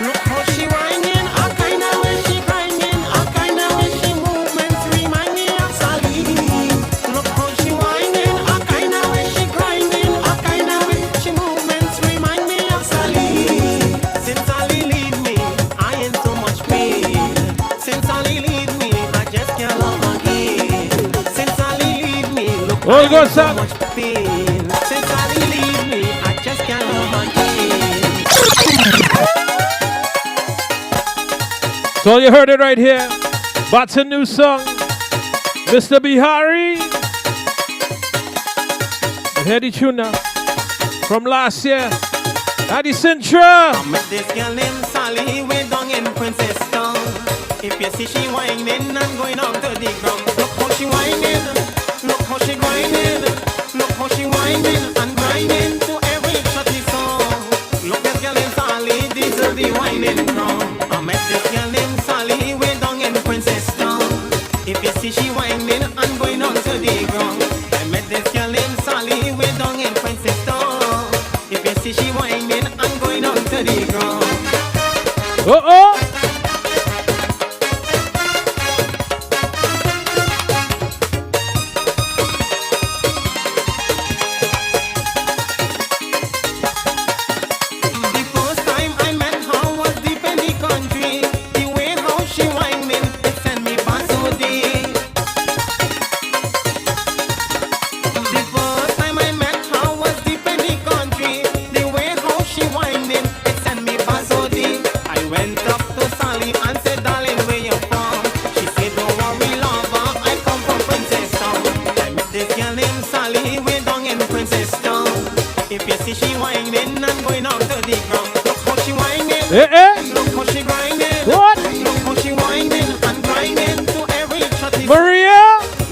Look how she whining, a kind of way she grinding, a kind of way she movements remind me of Sally. Look how she whining, a kind of way she grinding, a kind of way she movements remind me of Sally. Since Sally leave me, I in so much pain. Since Sally leave me, I just can't love again. Since Sally leave me, look, Oh, I God, in so son. much pain. Since Sally leave me, I just can't love again. So you heard it right here. Batson new song. Mr. Bihari. And Heady Tuna from last year. Adi Sintra. Met this girl named Sally way down in Princess Town. If you see she whining and going down to the ground, look how she whining, look how she grinding, look how she whining and grinding to every shorty song. Look this girl named Sally, this is the whining crown. I met this girl named Sally way down in Princess Town. If you see she whining and going down to the ground, I met this girl named Sally way down in Princess Town. If you see she whining and going down to the ground. Uh-oh. The first time I met her was deep in the country. The way how she whining, it sent me back so deep. The first time I met her was deep in the country. The way how she whining, it sent me back so deep. I went up to Sally and said, darling, where you from? She said, don't worry, lover, I come from Princess Town. I met this girl named Sally way down in Princess Town. If you see she whining and going on to the ground, look how she whining, look how she grinding, What? look how she whining and grinding to every shorty. Maria.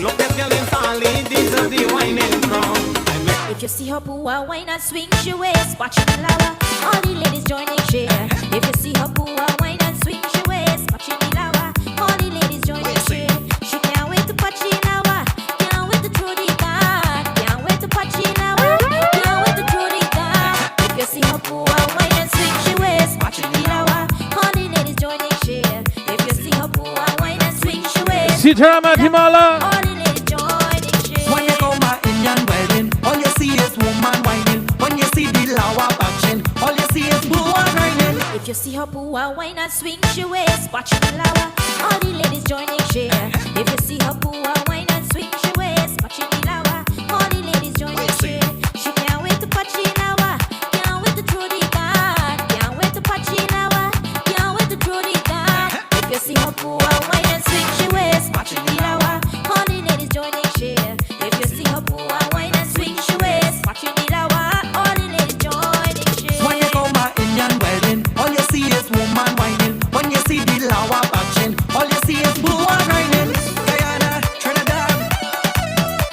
Look this girl in Sally, this is the whining crown. I met If you see her poo wine and swing she waist, watch it lower. All the ladies joining share. If you see her poo wine and swing she waist, watch it lower. All the ladies joining share. She can't wait to patch it lower. Can't wait to throw the gun. Can't wait to patch it lower. Can't wait to throw the gun. If you see her poo wine and swing she waist, watch it lower. All the ladies joining share. If you see her poo wine and swing she waist, Sitara Matimala. all the ladies joining share. When you go my Indian wedding, all you see is woman whining. When you see the lawa action, all you see is woman whining. If you see her poo wine and swing she waist, watch it lower. All the ladies joining share. If you see her poo wine and swing she waist, watch it lower. All the ladies joining share. She can't wait to patch it lower. Can't wait to throw the gun. Can't wait to patch it lower. Can't wait to throw the gun. If you see her poo wine and swing she waist, watch it lower. All the ladies joining share. If you see her poo wine and swing she waist, watch it lower. All the ladies joining share. When you go my Indian wedding, all you see is woman whining. When you see the lawa action, all you see is woman whining. Guyana, Trinidad,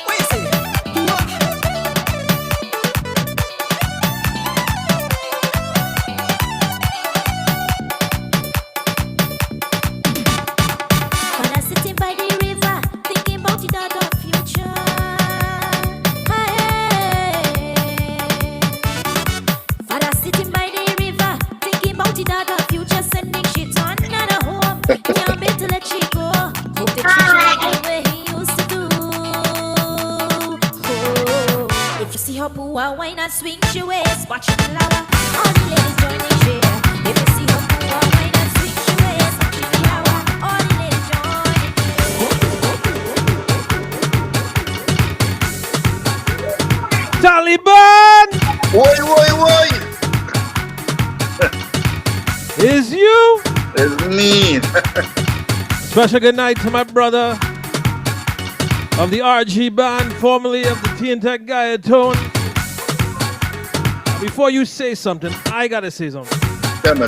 what you say? When I'm sitting by the river, thinking about it out of future. Father sitting by the river, thinking about it out of future, sending shit to another home. Can't wait to let she go. Hope the treasure the way he used to do. Oh, if you see her poo wine and swing she waist, watch it lower. All the ladies joining share. If you see her poo wine and swing she waist, watch it lower. All the ladies joining share. Taliban. Woi, woi, woi. Is you. It's me. Special good night to my brother of the RG Band, formerly of the T and Tech Tone. Before you say something, I gotta say something. Tell me.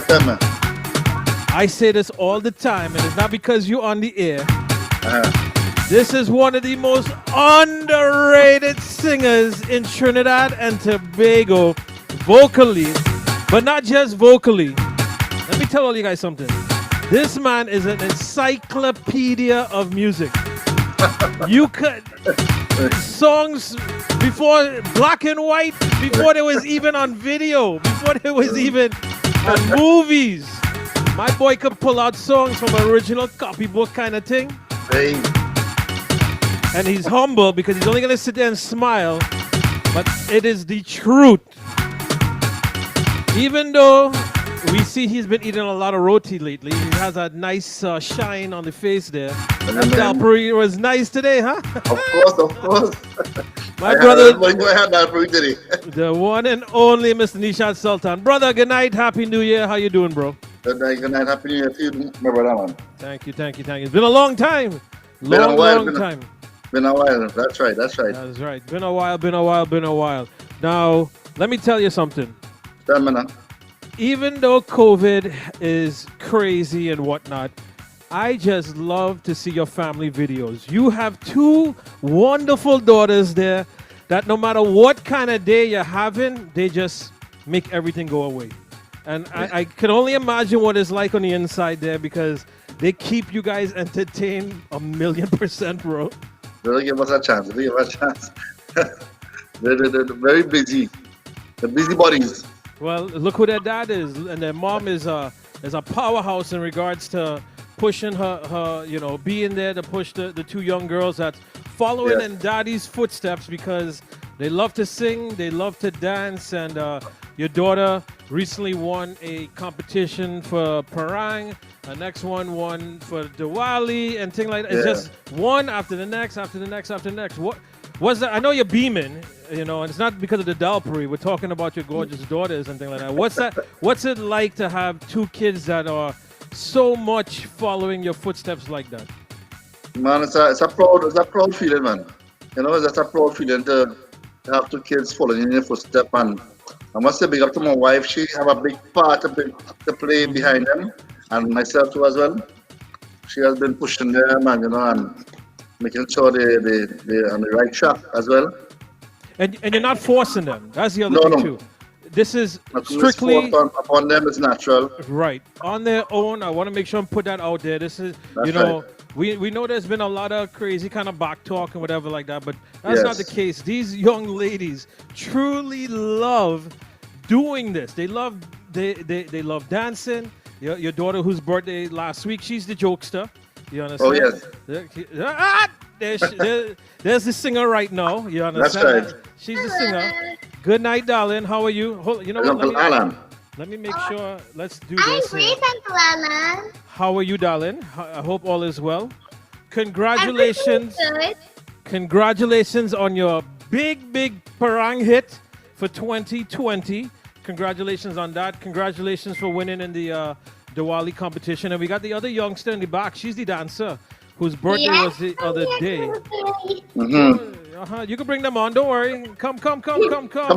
I say this all the time, and it's not because you're on the air. Uh-huh. This is one of the most underrated singers in Trinidad and Tobago, vocally, but not just vocally. Let me tell all you guys something. This man is an encyclopedia of music. You could songs before black and white, before there was even on video, before there was even on movies. My boy could pull out songs from original copybook kind of thing. Hey. And he's humble because he's only gonna sit there and smile, but it is the truth. Even though we see he's been eating a lot of roti lately, he has a nice shine on the face there. That Dalpuri was nice today, huh? Of course. My brother, today. the one and only Mr. Neeshad Sultan. Brother, good night, happy new year. How you doing, bro? Good night, happy new year to you, my brother, man. Thank you. It's been a long time. Been a Long time. Been a while, that's right. That's right. Been a while. Now, let me tell you something. Tell me now. Even though COVID is crazy and whatnot, I just love to see your family videos. You have two wonderful daughters there that no matter what kind of day you're having, they just make everything go away. And I can only imagine what it's like on the inside there because they keep you guys entertained 1,000,000%, bro. They'll give us a chance. They're very busy. The busy bodies. Well, look who their dad is, and their mom is a powerhouse in regards to pushing her being there to push the two young girls that's following in daddy's footsteps because they love to sing, they love to dance, and your daughter recently won a competition for Parang. The next one won for Diwali and things like that. It's just one after the next. What was that? I know you're beaming, and it's not because of the Dalpuri. We're talking about your gorgeous daughters and things like that. What's it like to have two kids that are so much following your footsteps like that? Man, it's a proud feeling, man. It's a proud feeling to have two kids following in your footsteps. And I must say big up to my wife. She have a big part to play behind them. And myself too as well. She has been pushing them and making sure they're on the right track as well. And you're not forcing them. That's the other thing too. This is strictly upon them. It's natural. Right. On their own. I want to make sure and put that out there. This is we know there's been a lot of crazy kind of back talk and whatever like that, but that's not the case. These young ladies truly love doing this. They love dancing. Your daughter, whose birthday last week, she's the jokester. You understand? Oh, yes. There's the singer right now. You understand? That's right. She's the singer. Good night, darling. How are you? You know what? Let me make sure. Let's do this. I'm great, Uncle Alan. How are you, darling? I hope all is well. Congratulations. Good. Congratulations on your big Parang hit for 2020. Congratulations on that. Congratulations for winning in the Diwali competition. And we got the other youngster in the back. She's the dancer whose birthday was the other day. You can bring them on. Don't worry. Come. Come on, come.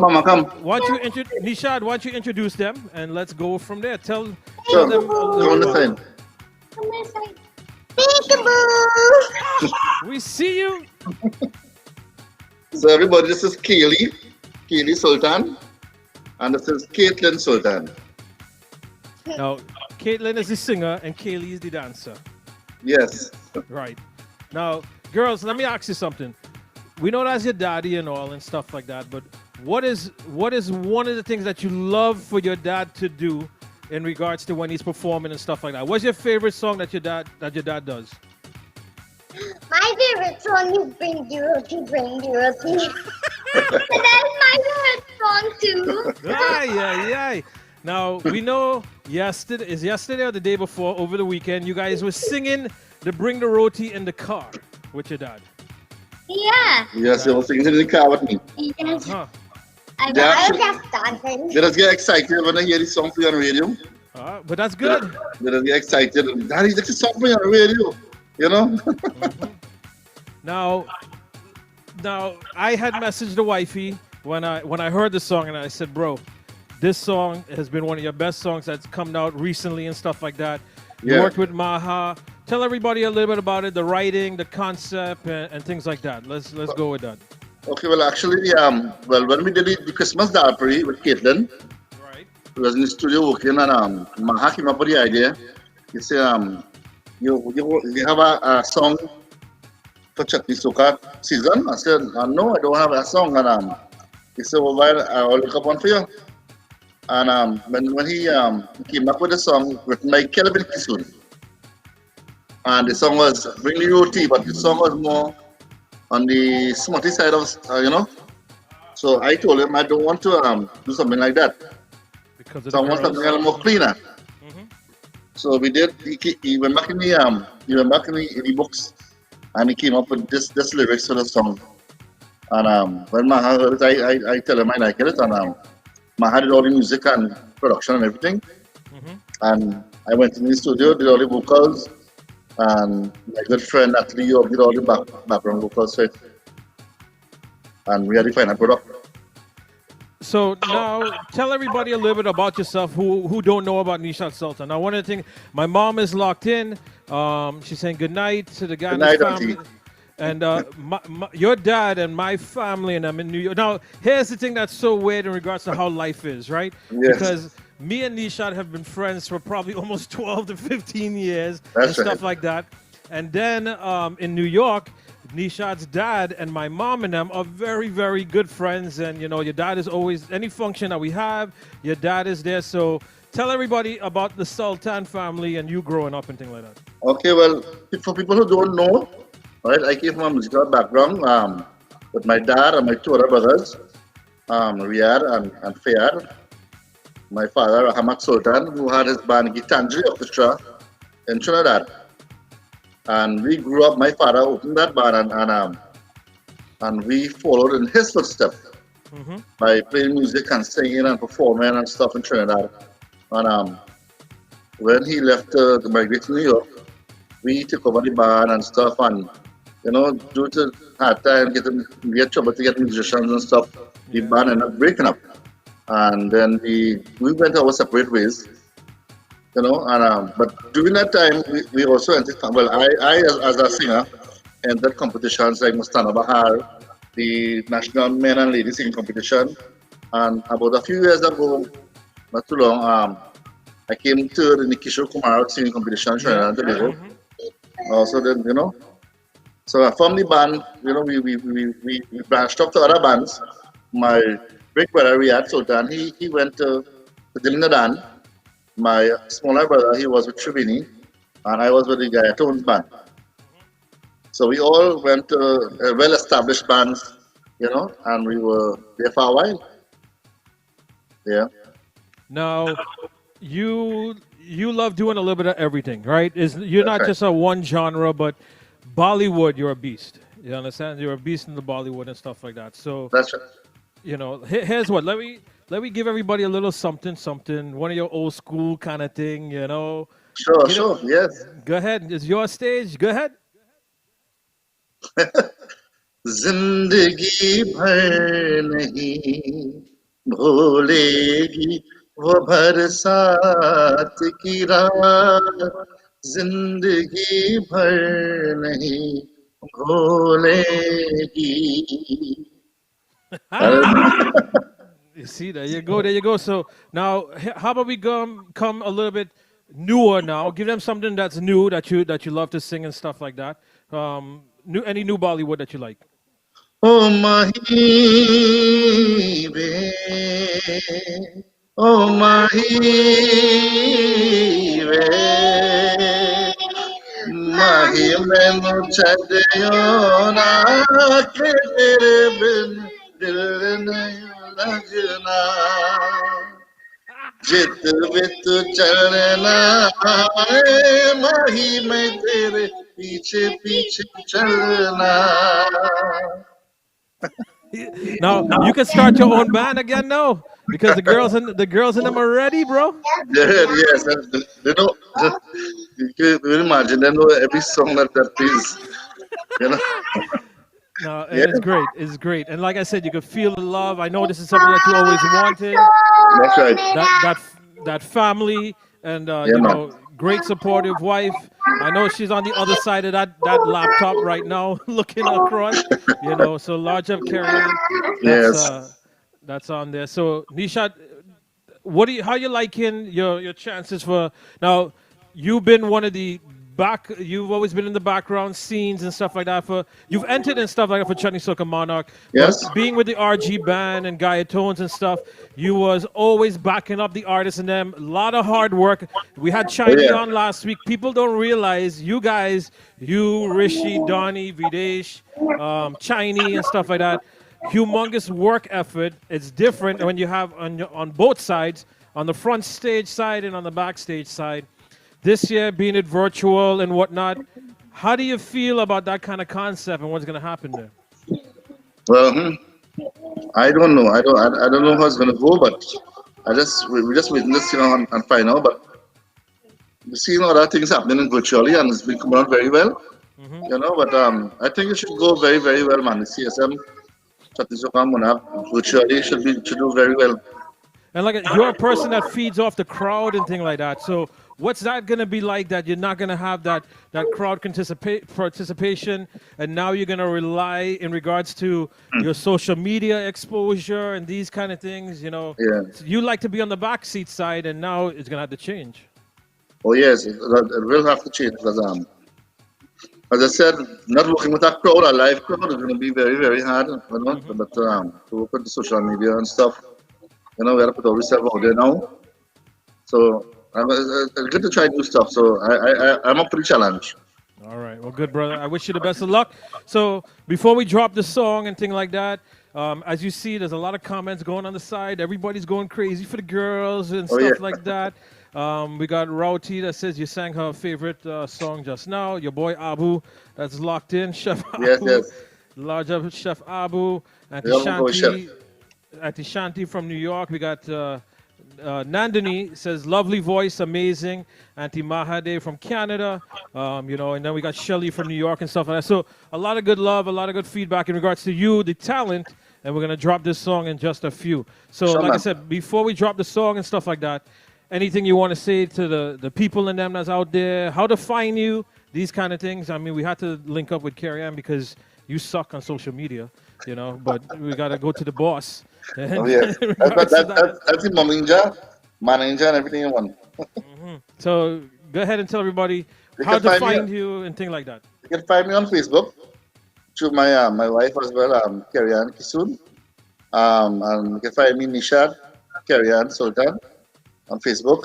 Neeshad, why don't you introduce them and let's go from there. Tell them. On the side. Peekaboo. We see you. So everybody, this is Kaylee Sultan. And this is Caitlin Sultan. Now, Caitlin is the singer and Kaylee is the dancer. Yes. Right. Now, girls, let me ask you something. We know that's your daddy and all and stuff like that, but what is one of the things that you love for your dad to do in regards to when he's performing and stuff like that? What's your favorite song that your dad does? My favorite song is Bring the Roti. That's my favorite song too. Aye. Now, we know yesterday or the day before, over the weekend, you guys were singing the Bring the Roti in the car with your dad. Yeah. Yes, you were singing in the car with me. Yes. Uh-huh. I was just dancing. They just get excited when they hear this song play on the radio. But that's good. They just get excited. Daddy, this is song play on the radio. Now, Now I had messaged the wifey when I heard the song, and I said, "Bro, this song has been one of your best songs that's come out recently and stuff like that. You Yeah. worked with Maha. Tell everybody a little bit about it, the writing, the concept, and things like that. Let's go with that. Okay, well, actually, well, when we did the Christmas Diary with Caitlin, Right. we was in the studio working, and Maha came up with the idea. He said, you have a song for Chutney Soka season? I said, no, I don't have a song. And he said, well, I'll look up one for you. And when he came up with a song written by Kelvin Kisun, and the song was really roti, but the song was more on the smutty side of, So I told him I don't want to do something like that. Because of So the I want girls. something a little more cleaner. Mhm. So we did. He went back in the books, and he came up with this lyrics for the song. And when Maha heard it, I tell him I like it, and Maha did all the music and production and everything. Mhm. And I went in the studio, did all the vocals, and my good friend Natalie York did all the background vocals for it, and we had the final product. So now tell everybody a little bit about yourself who don't know about Neeshad Sultan. Now one of the things, my mom is locked in. She's saying good night to the guy Good and his night, family. Auntie. And your dad and my family and I'm in New York. Now here's the thing that's so weird in regards to how life is, right? Yes, Because me and Neeshad have been friends for probably almost 12 to 15 years and that's right. stuff like that. And then in New York, Nishad's dad and my mom and them are very, very good friends. And, your dad is always, any function that we have, your dad is there. So tell everybody about the Sultan family and you growing up and things like that. Okay, well, for people who don't know, right, I came from a musical background with my dad and my two other brothers, Riyad and Fayad. My father, Ahmad Sultan, who had his band Gitanjali Orchestra in Trinidad. And we grew up, my father opened that band, and we followed in his footsteps Hmm. by playing music and singing and performing and stuff in Trinidad. And when he left to migrate to New York, we took over the band and stuff. And due to hard time, we had trouble to get musicians and stuff. The band ended up breaking up, and then we went our separate ways. And but during that time, we also entered. Well, I as a singer entered competitions like Mustana Bahar, the National Men and Ladies Singing Competition, and about a few years ago, not too long, I came third in the Kishore Kumar singing competition in Yeah, Trinidad and yeah. Tobago. Hmm. Also, then so from the band, we branched off to other bands. My big brother Riyad Sultan, he went to Dilinadan. My smaller brother, he was with Tribini, and I was with the Gayatones band. So we all went to well-established bands, and we were there for a while. Yeah, Now, you love doing a little bit of everything, right? You're that's not right. just a one genre, but Bollywood, you're a beast. You understand? You're a beast in the Bollywood and stuff like that. So, That's right. here's what. Let me give everybody a little something, something. One of your old school kind of thing. Sure, Get it. sure, yes. Go ahead. It's your stage. Go ahead. जिंदगी भर नहीं भूलेगी वो बरसात की रात जिंदगी भर नहीं भूलेगी. You see, there you go. There you go. So now, how about we come a little bit newer now? Give them something that's new that you love to sing and stuff like that. Any new Bollywood that you like. ओ माही वे ओ माही वे माही मैनू छड्डियो ना के तेरे बिन दिल नहीं लगना जित वित चलना आए माही मैं तेरे पीछे पीछे चलना. Now you can start your own band again now because the girls in them are ready, bro. Yes, and you can imagine they know every song that plays, you know. No, Yeah, it's great. It's great. And like I said, you can feel the love. I know this is something that you always wanted. that's right. That family and Yeah, man. great supportive wife. I know she's on the other side of that laptop right now, looking across. So large up, carry on. That's Yes. that's on there. So Nisha, how you liking your chances for now? You've been one of the back. You've always been in the background scenes and stuff like that. You've entered and stuff like that for Chutney Soca Monarch. But Yes. being with the RG band and Gaia Tones and stuff, you was always backing up the artists and them. A lot of hard work. We had Oh Chinese yeah. on last week. People don't realize you guys, Rishi, Donnie, Videsh, Chinese and stuff like that. Humongous work effort. It's different when you have on both sides, on the front stage side and on the backstage side. This year, being it virtual and whatnot, how do you feel about that kind of concept and what's going to happen there? Well, I don't know. I don't know how it's gonna go, but we just waiting to see and find out. But we're seeing other things happening virtually, and it's been coming out very well. But I think it should go very very well, man. The CSM Chhattisgarh Monarch virtually should do very well. And like you're a person that feeds off the crowd and thing like that. So what's that gonna be like? That you're not gonna have that crowd participation, and now you're gonna rely in regards to your social media exposure and these kind of things. Yeah. So you like to be on the back seat side, and now it's gonna have to change. Oh yes, it will have to change because as I said, not working with a crowd, a live crowd is going to be very very hard. But to work with the social media and stuff, we have to put ourselves out there now. So I'm good to try new stuff. So I'm up for the challenge. All right. Well, good, brother. I wish you the best of luck. So before we drop the song and thing like that, as you see, there's a lot of comments going on the side. Everybody's going crazy for the girls and stuff like that. We got Rowty that says you sang her favorite song just now. Your boy Abu, that's locked in. Chef Abu. Yes. Large up Chef Abu. Auntie Yeah, boy, Chef. Shanti from New York. We got Nandini says lovely voice, amazing. Auntie Mahade from Canada, and then we got Shelly from New York and stuff like that. So a lot of good love, a lot of good feedback in regards to you, the talent, and we're gonna drop this song in just a few. So Sure, like I man. said, before we drop the song and stuff like that, anything you want to say to the people and them that's out there, how to find you, these kind of things. I mean, we had to link up with Carrie Ann because you suck on social media, but we gotta go to the boss. Oh yeah, that's the manager and everything in one. So go ahead and tell everybody You how can to find find me- you and things like that. You can find me on Facebook through my wife as well, Carrie Ann Kisun. And you can find me Neeshad, Carrie Ann Sultan on Facebook,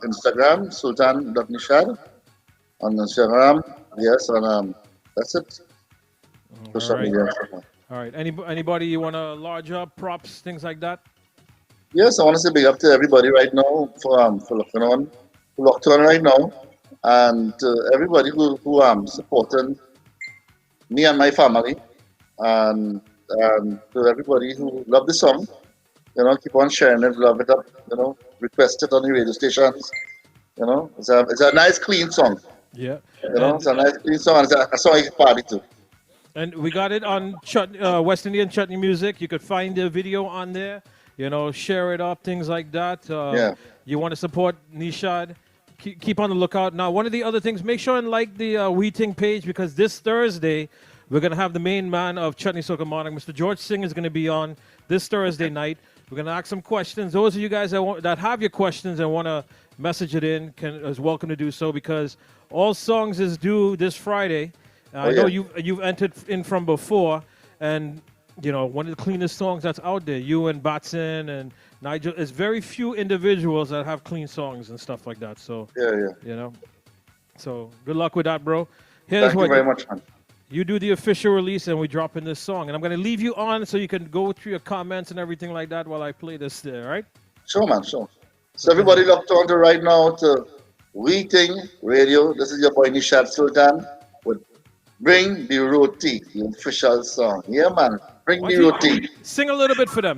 Instagram, Sultan.Neeshad on Instagram. Yes, and that's it. Social right. media and stuff. All right. Anybody you want to large up, props, things like that? Yes, I want to say big up to everybody right now for locked on right now, and everybody who supporting me and my family, and to everybody who love the song, keep on sharing it, love it up, request it on the radio stations. It's a nice clean song. Yeah. It's a nice clean song, and it's a song you can party to. And we got it on West Indian Chutney Music. You could find the video on there. Share it up, things like that. Yeah. You want to support Neeshad, keep on the lookout. Now, one of the other things, make sure and like the We Ting page because this Thursday, we're going to have the main man of Chutney Soca Monarch, Mr. George Singh, is going to be on this Thursday night. We're going to ask some questions. Those of you guys that have your questions and want to message it in is welcome to do so because all songs is due this Friday. I know you've entered in from before, and one of the cleanest songs that's out there. You and Batson and Nigel. There's very few individuals that have clean songs and stuff like that. So Yeah. So good luck with that, bro. Thank you very much, man. You do the official release, and we drop in this song. And I'm gonna leave you on so you can go through your comments and everything like that while I play this there. All right? Sure, man. Sure. So everybody locked on to right now to We Ting Radio. This is your boy Neeshad Sultan with Bring the Roti, the official song. Yeah, man. Bring the roti. Sing a little bit for them.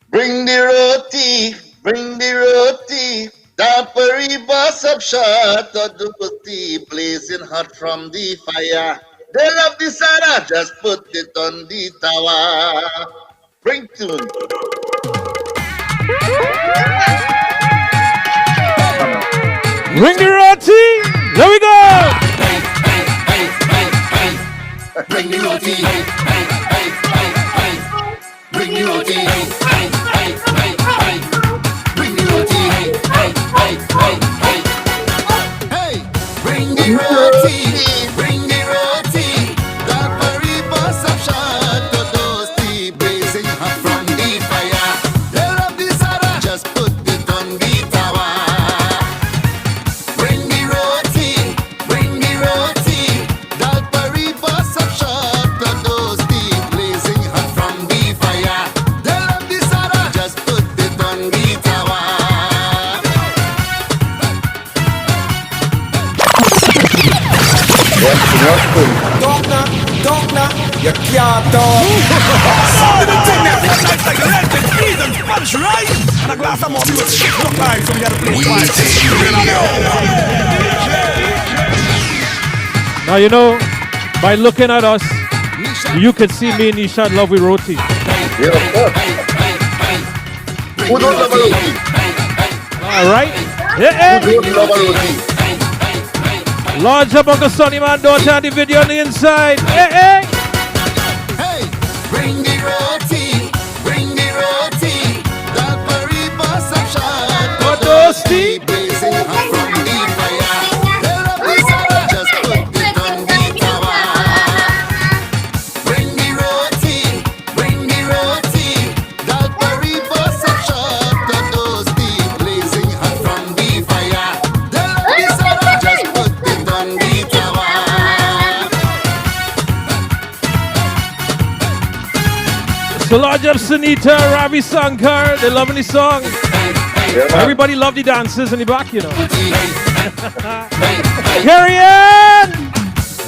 Bring the roti, bring the roti. Dapari boss up shot of the roti, blazing hot from the fire. They love the Sarah, just put it on the tower. Bring tune. Ring the roti. There we go. Bring the roti. Bring the roti. Bring the roti. Hey, bring the roti. Bring the roti. That very bus of shot to those tea blazing hot from the fire. They love the Sarah, just put it on the tower. Bring the roti. Bring the roti. That very bus of shot to those tea blazing hot from the fire. They love the Sarah, just put it on the tower. Don't knock, you can't talk. Something to think that feel like a legend, freedom, Spanish right? And a glass of more music, shit look like, so we gotta play twice. Now you know, by looking at us, you could see me and Neeshad love with roti. Yeah, of course. Who don't love a roti? All right. Yeah, Who don't love a roti? Large up Uncle Sonny man, daughter on the video on the inside. Hey. Hey, bring the roti, bring the roti. That very bus of shot What those tea? blazing hot from the fire. They love the Sarah, just put it on the tower. Bring the roti, bring the roti. That very bus of shot to those tea blazing hot from the fire. They love the Sarah, just put it on the tower. So large up Sunita, Ravi Sankar, they loving the song. Everybody love the dances in the back, you know. Carry on!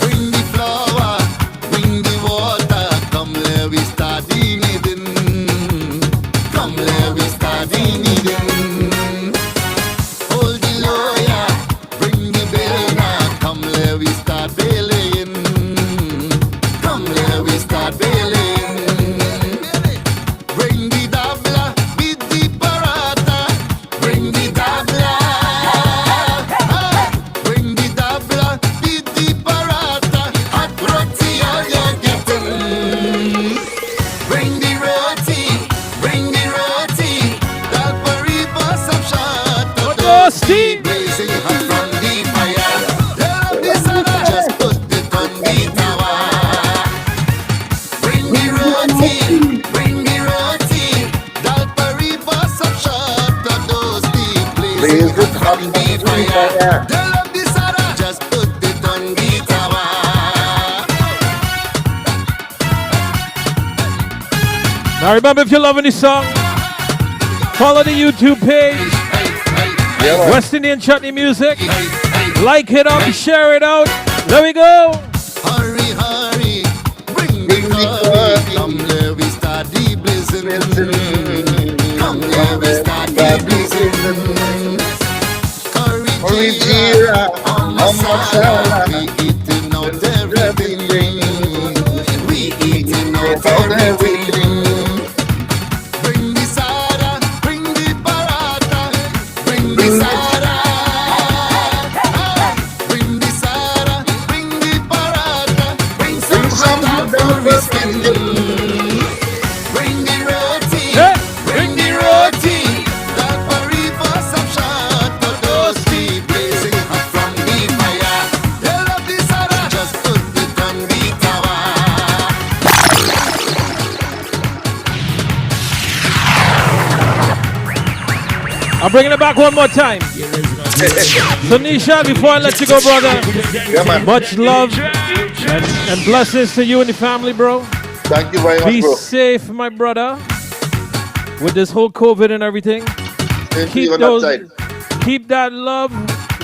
Bring the flower, bring the water. Come let we start the kneading. Come let we start the kneading. Hold the lawyer, bring the baler. Come let we start bailing. Come let we start bailing. Bring the dabla, beat the parata. Bring the dabla. Bring the dabla, beat the parata. Hot roti all you're getting. Bring the roti, bring the roti. That very bus of shot to those tea blazing hot from the fire. They love the Sarah, just put it on the tower. Bring the roti, bring the roti. That very bus of shot to those tea blazing hot from the fire. They love the Sarah, just put it on the tower. Now remember, if you're loving this song, follow the YouTube page, West Indian Chutney Music. Like it up, share it out. There we go. Hurry, hurry, bring the curry. Come let we start the blazing. Come let we start the blazing. Curry jeera, masala. We eating out everything. We eating out everything. Bring the Sarah, bring the parata. Bring the Sarah. Bring the Sarah, bring the parata. Bring some hot for we spending. Bring the roti, bring the roti. That very bus of shot to those tea blazing hot from the fire. They love the Sarah, just put it on the tower. I'm bringing it back one more time. So Neeshad, before I let you go, brother, much love and blessings to you and the family, bro. Thank you very much, Be bro. safe, my brother, with this whole COVID and everything. Keep Keep that love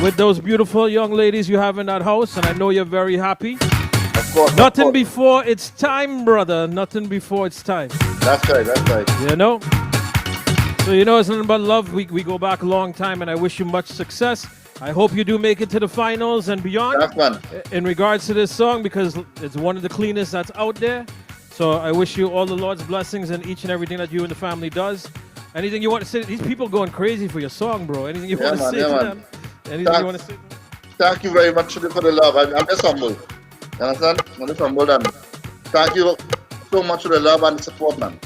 with those beautiful young ladies you have in that house, and I know you're very happy. Of course. Nothing before it's time, brother. Nothing before it's time. That's right, that's right. You know? So you know it's nothing but love. We go back a long time, and I wish you much success I hope you do make it to the finals and beyond. Yes, man. In regards to this song, because it's one of the cleanest that's out there. So I wish you all the Lord's blessings in each and everything that you and the family does. Anything you want to say? These people going crazy for your song, bro. Anything you want to say to them? Anything you want to say? Thank you very much for the love. I'm just humble. You understand? I'm just humble, and thank you so much for the love and the support, man.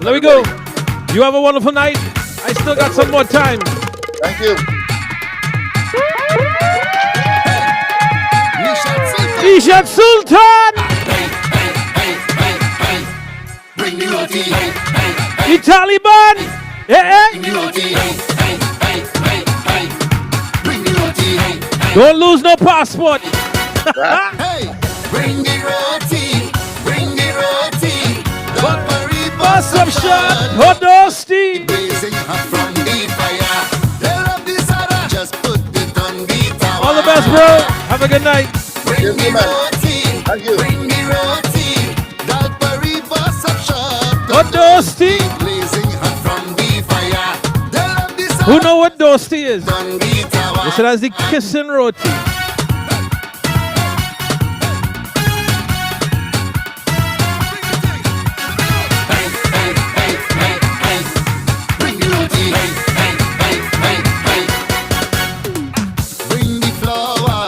There we go. You have a wonderful night. I still got some more time. Thank you. Neeshad Sultan. Bring the roti. The Taliban. Don't lose no passport. Hey, bring the roti. Bring the roti. Bust up shot. Hodosti. Blazing hot from the fire. They love this other. Just put it on the tower. All the best, bro. Have a good night. Bring the roti. Thank you. Bring the roti. Dalpari bust up shot. Hodosti. Blazing hot from the fire. They love this Who know what Dosti is? on the tower. This is the kissing roti. Bring the roti. Bring the flour.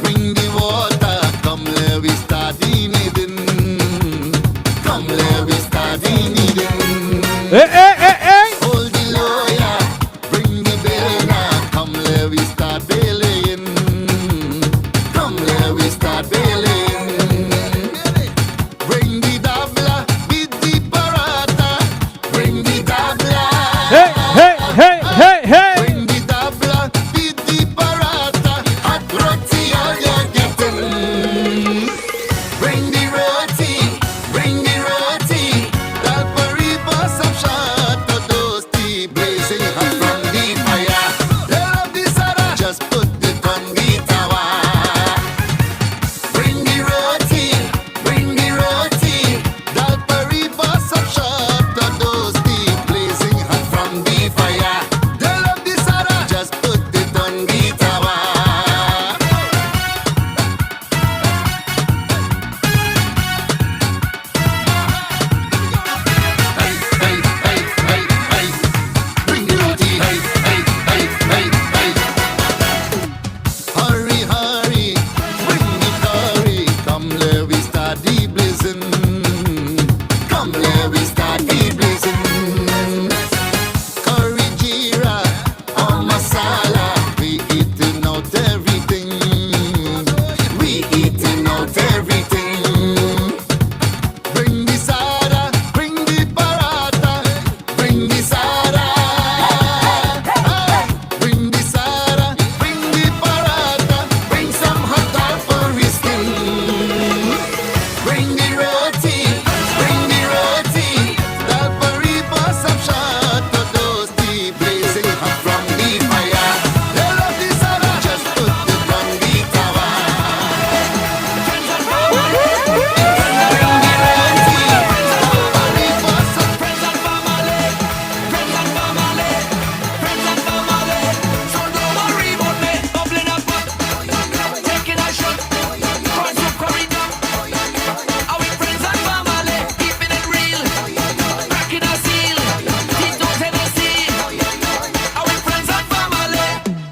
Bring the water. Come let we start eating. Come let we start eating. Hey. Hold the lawyer. Bring the bill now. Come let we start bailing. Come let we start bailing. Bring the dabla. Beat the parata. Bring the dabla. Hey. Bring the dabla, beat the parata, hot roti all you're getting. Bring the roti, Dalpari bus of shot, Todosti, blazing hot from the fire. They love this other, just put it on the tower. Bring the roti, Dalpari bus of shot, Todosti, blazing hot from the fire. They love this other, just put it on the tower. Bring the roti. Hurry, bring the curry. Come let we start the blazing. Come let we start the blazing. Curry jeera or masala. We eating out everything. We eating out everything. Bring the sada, bring the parata, bring the sada. Bring the sada, bring the parata, bring some hot dog for risking. Bring the roti, Dalpari bus of shot, Todosti, blazing hot from the fire. They love this sada, just put it on the tower. Bring the roti, Dalpari bus of friends and family, so don't worry about me. Bubbling up, taking a shot, cross your corridor. Are we friends and family, keeping it real, cracking a seal, Tito Tennessee. Are we friends and family?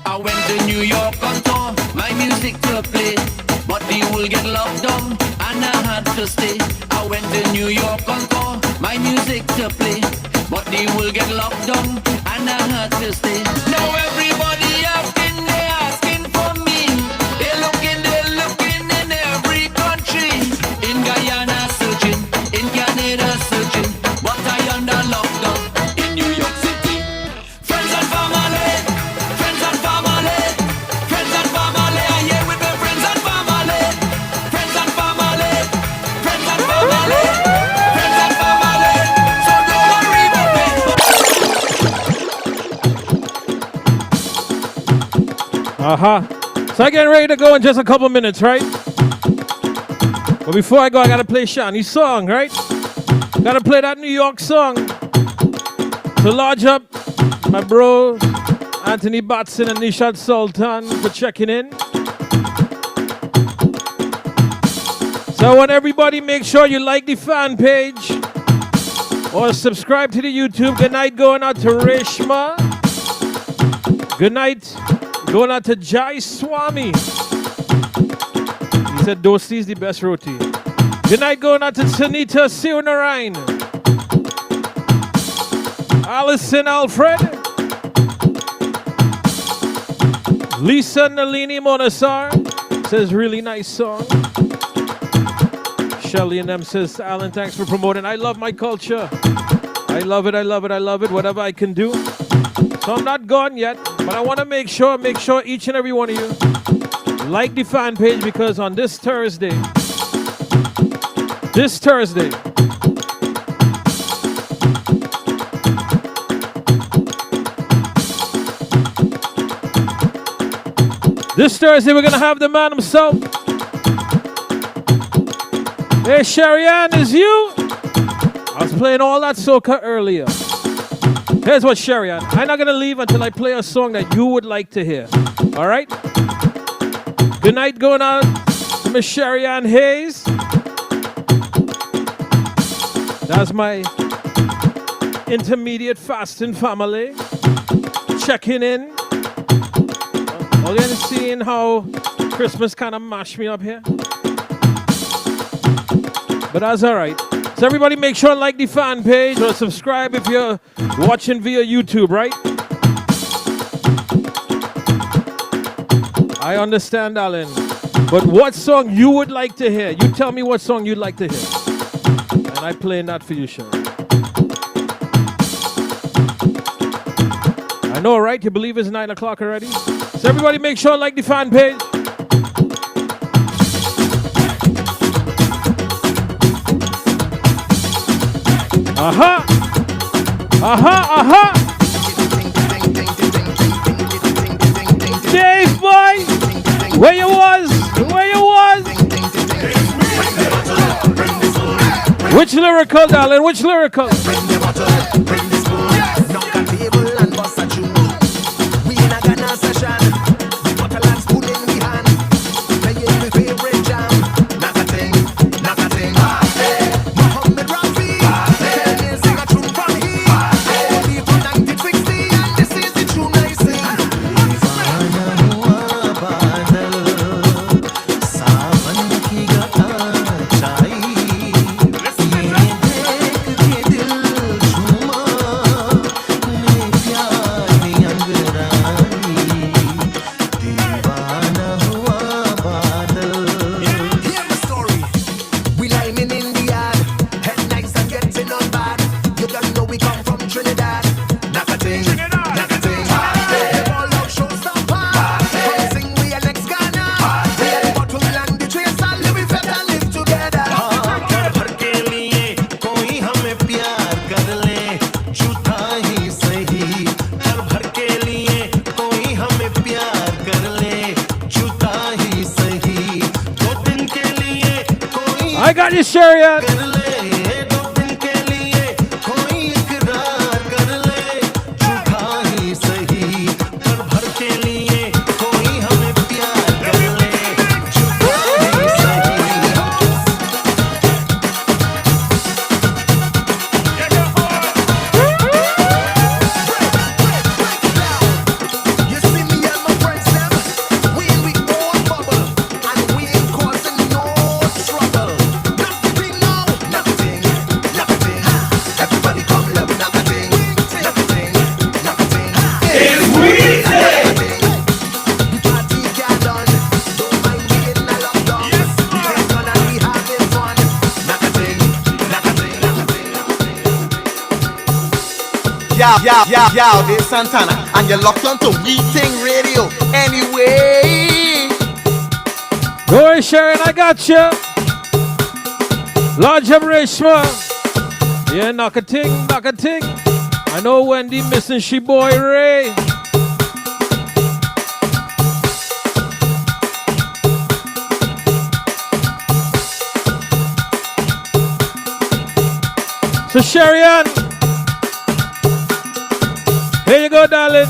I went to New York on tour, my music to play, but the whole get locked down and I had to stay. I went to New York on tour, my music to play, but the whole get locked down and I had to stay. Now everybody they asking for me. They're looking in every country. In Guyana searching, in Canada searching, but I under lockdown in New York City. Friends and family, friends and family, friends and family. I here with my friends and family, friends and family, friends and family, friends and family. So don't worry about me. So I getting ready to go in just a couple minutes, right? But before I go, I gotta play Shawnee's song, right? Gotta play that New York song to lodge up my bro Anthony Batson and Neeshad Sultan for checking in. So I want everybody make sure you like the fan page or subscribe to the YouTube. Good night going out to Reshma. Good night going out to Jai Swami. He said Dosti is the best roti. Good night going out to Sunita Sivanarayan. Alison Alfred. Lisa Nalini Monasar says really nice song. Shelly and them says, Alan, thanks for promoting. I love my culture. I love it, I love it, I love it. Whatever I can do. So I'm not gone yet, but I want to make sure each and every one of you like the fan page, because on this Thursday, this Thursday we're going to have the man himself. Hey, Sharianne, is you? I was playing all that soca earlier. Here's what, Sharianne. I'm not going to leave until I play a song that you would like to hear. All right? Good night going out to Miss Sharianne Hayes. That's my intermediate fasting family. Checking in. All you're seeing how Christmas kind of mashed me up here. But that's all right. So everybody make sure to like the fan page or subscribe if you're watching via YouTube, right? I understand, Alan. But what song you would like to hear? You tell me what song you'd like to hear. And I'm playing that for you, Sharon. I know, right? You believe it's 9 o'clock already? So everybody make sure to like the fan page. Aha! Aha! Aha! Dave boy! Where you was? Where you was? Which lyrical, darling? Which lyrical? I got you, Shariat. Yo, this Santana, and you're locked onto Ting Radio. Anyway, don't worry, Sharon, I got you. Lord Jabreshma. Yeah, knock a ting. I know Wendy missing she boy Ray. So Sharian, here you go, darling.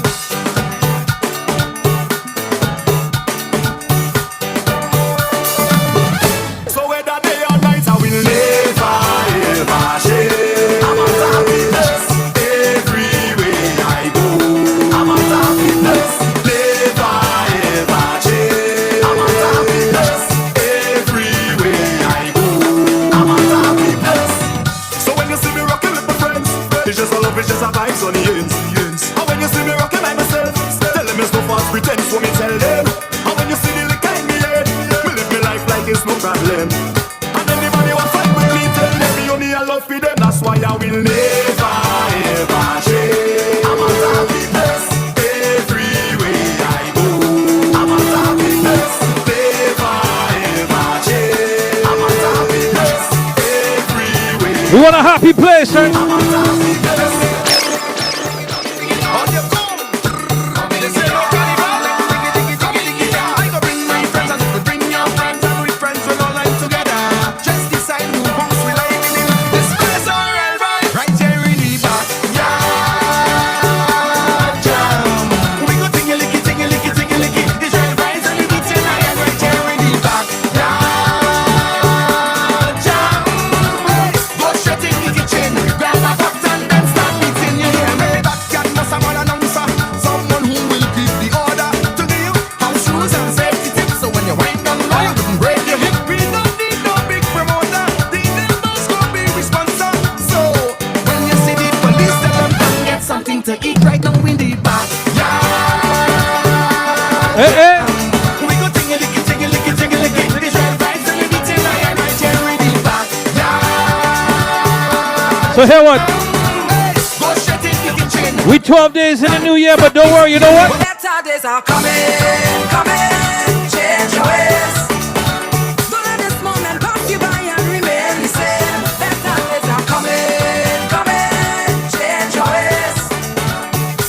them. And anybody who fight with me, tell them you me a love for them. That's why I will never ever change. I'm a happiness everywhere I go. I'm a happiness, never ever change. I'm a happiness everywhere. We want a happy place, right? I'm a happiness. So hear what? We 12 days in the new year, but don't worry, you know what? Better days are coming, coming, change your ways. Don't let this moment pass you by and remain the same. Better days are coming, coming, change your ways.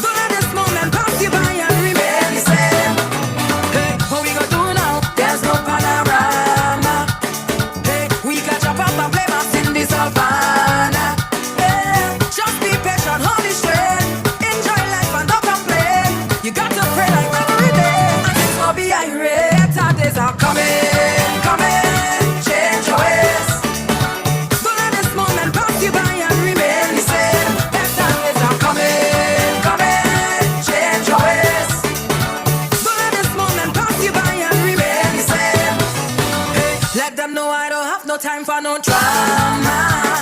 Don't let this moment pass you by and remain the same. Hey, what we gonna do now? There's no panorama. Hey, we can jump up and play mass in the savannah. Just be patient, hold it straight. Enjoy life and don't complain. You got to pray like every day, and things will be irate. Better days are coming, coming, change your ways. Don't let this moment pass you by and remain the same. Better days are coming, coming, change your ways. Don't let this moment pass you by and remain the same. Hey, let them know I don't have no time for no drama.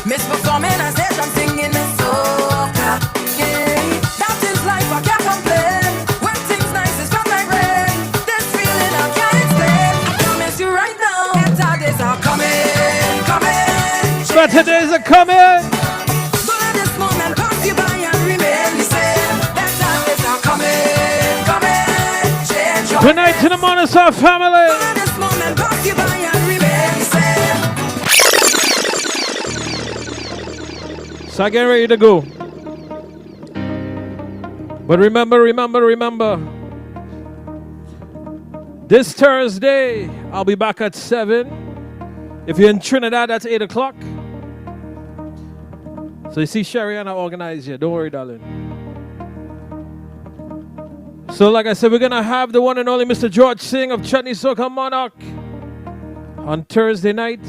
Misperforming on stage, I'm singing a soca. Yeah, that is life, I can't complain. When things nice, it's felt like rain. This feeling I can't explain. I promise you right now, better days are coming, coming. Better days are coming. Don't let this moment pass you by and remain the same. Better days are coming, coming. Change your Good night to the Monosar family. Don't let this moment pass you by and remain the same. So I get ready to go. But remember, this Thursday, I'll be back at 7. If you're in Trinidad, that's 8 o'clock. So you see Sherry and I organize you. Don't worry, darling. So like I said, we're going to have the one and only Mr. George Singh of Chutney Soca Monarch on Thursday night.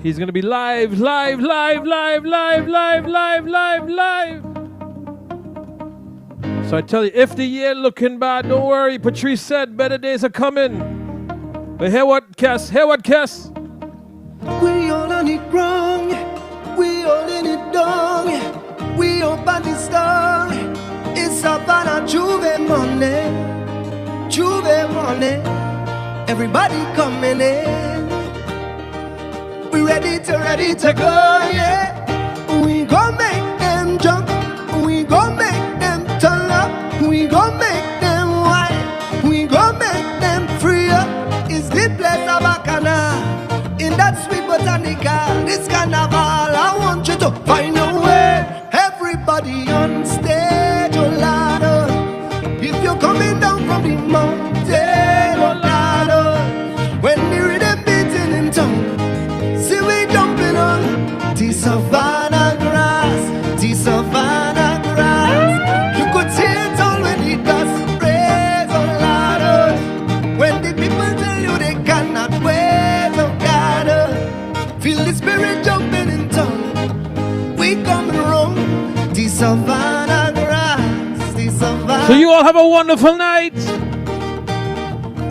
He's going to be live. So I tell you, if the year looking bad, don't worry. Patrice said better days are coming. But hear what, Cass? We all on it wrong. We all in it down. We all on the star. It's Savannah Juve Monday. Everybody coming in. We ready to go, yeah. We gon' make them jump. We gon' make them turn up. We gon' make them whine. We gon' make them free up. It's the place of Bacana. In that sweet botanica. This carnival, I want you to find a way. Everybody on stage, oh Lord. If you're coming down from the mountain, oh Lord. When the rhythm beating in tongue. See we jumping on the savannah grass, the savannah grass. You could see it all when it does praise, oh Lord. When the people tell you they cannot wait, oh God. Feel the spirit jumping in tongue. We coming wrong, the savannah grass, the savannah. So you all have a wonderful night.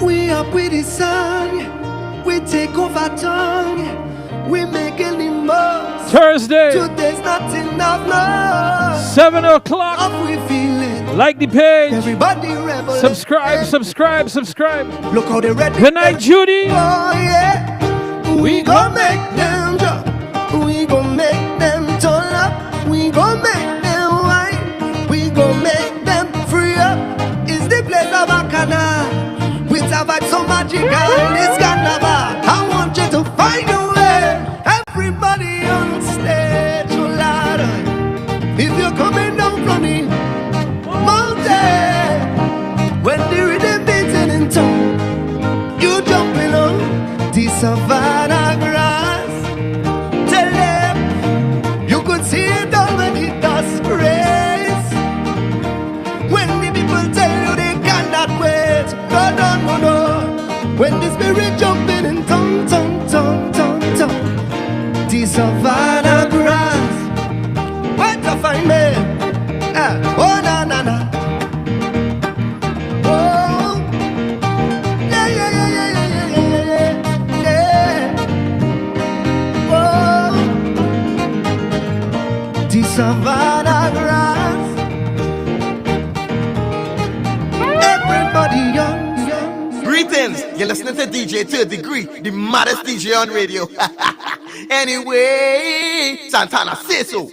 We up with the sun, we take over tongue. We making the most. Thursday. Today's not enough, no. 7 o'clock. Up we feeling. Like the page. Everybody rebel. Subscribe. Look how they ready. Good night, Judy. Oh yeah. We gon' make them jump. We gon' make them turn up. We gon' make them whine. We gon' make them free up. It's the place of Bacchanal. With a vibe so magical. This carnival. I want you to find a way. Everybody on stage, oh Lord. If you're coming down from the mountain, when the rhythm beating in tone, you jumping on the savannah grass. Tell them you could see it all when it does grace. When the people tell you they cannot wait, no. When the spirit jumping in tongue, the savannah grass. Where to find me? Oh na. Oh, yeah. Oh, the savannah grass. Everybody young. Greetings, you're listening to DJ Third Degree, the maddest DJ on radio. Anyway, Santana say so.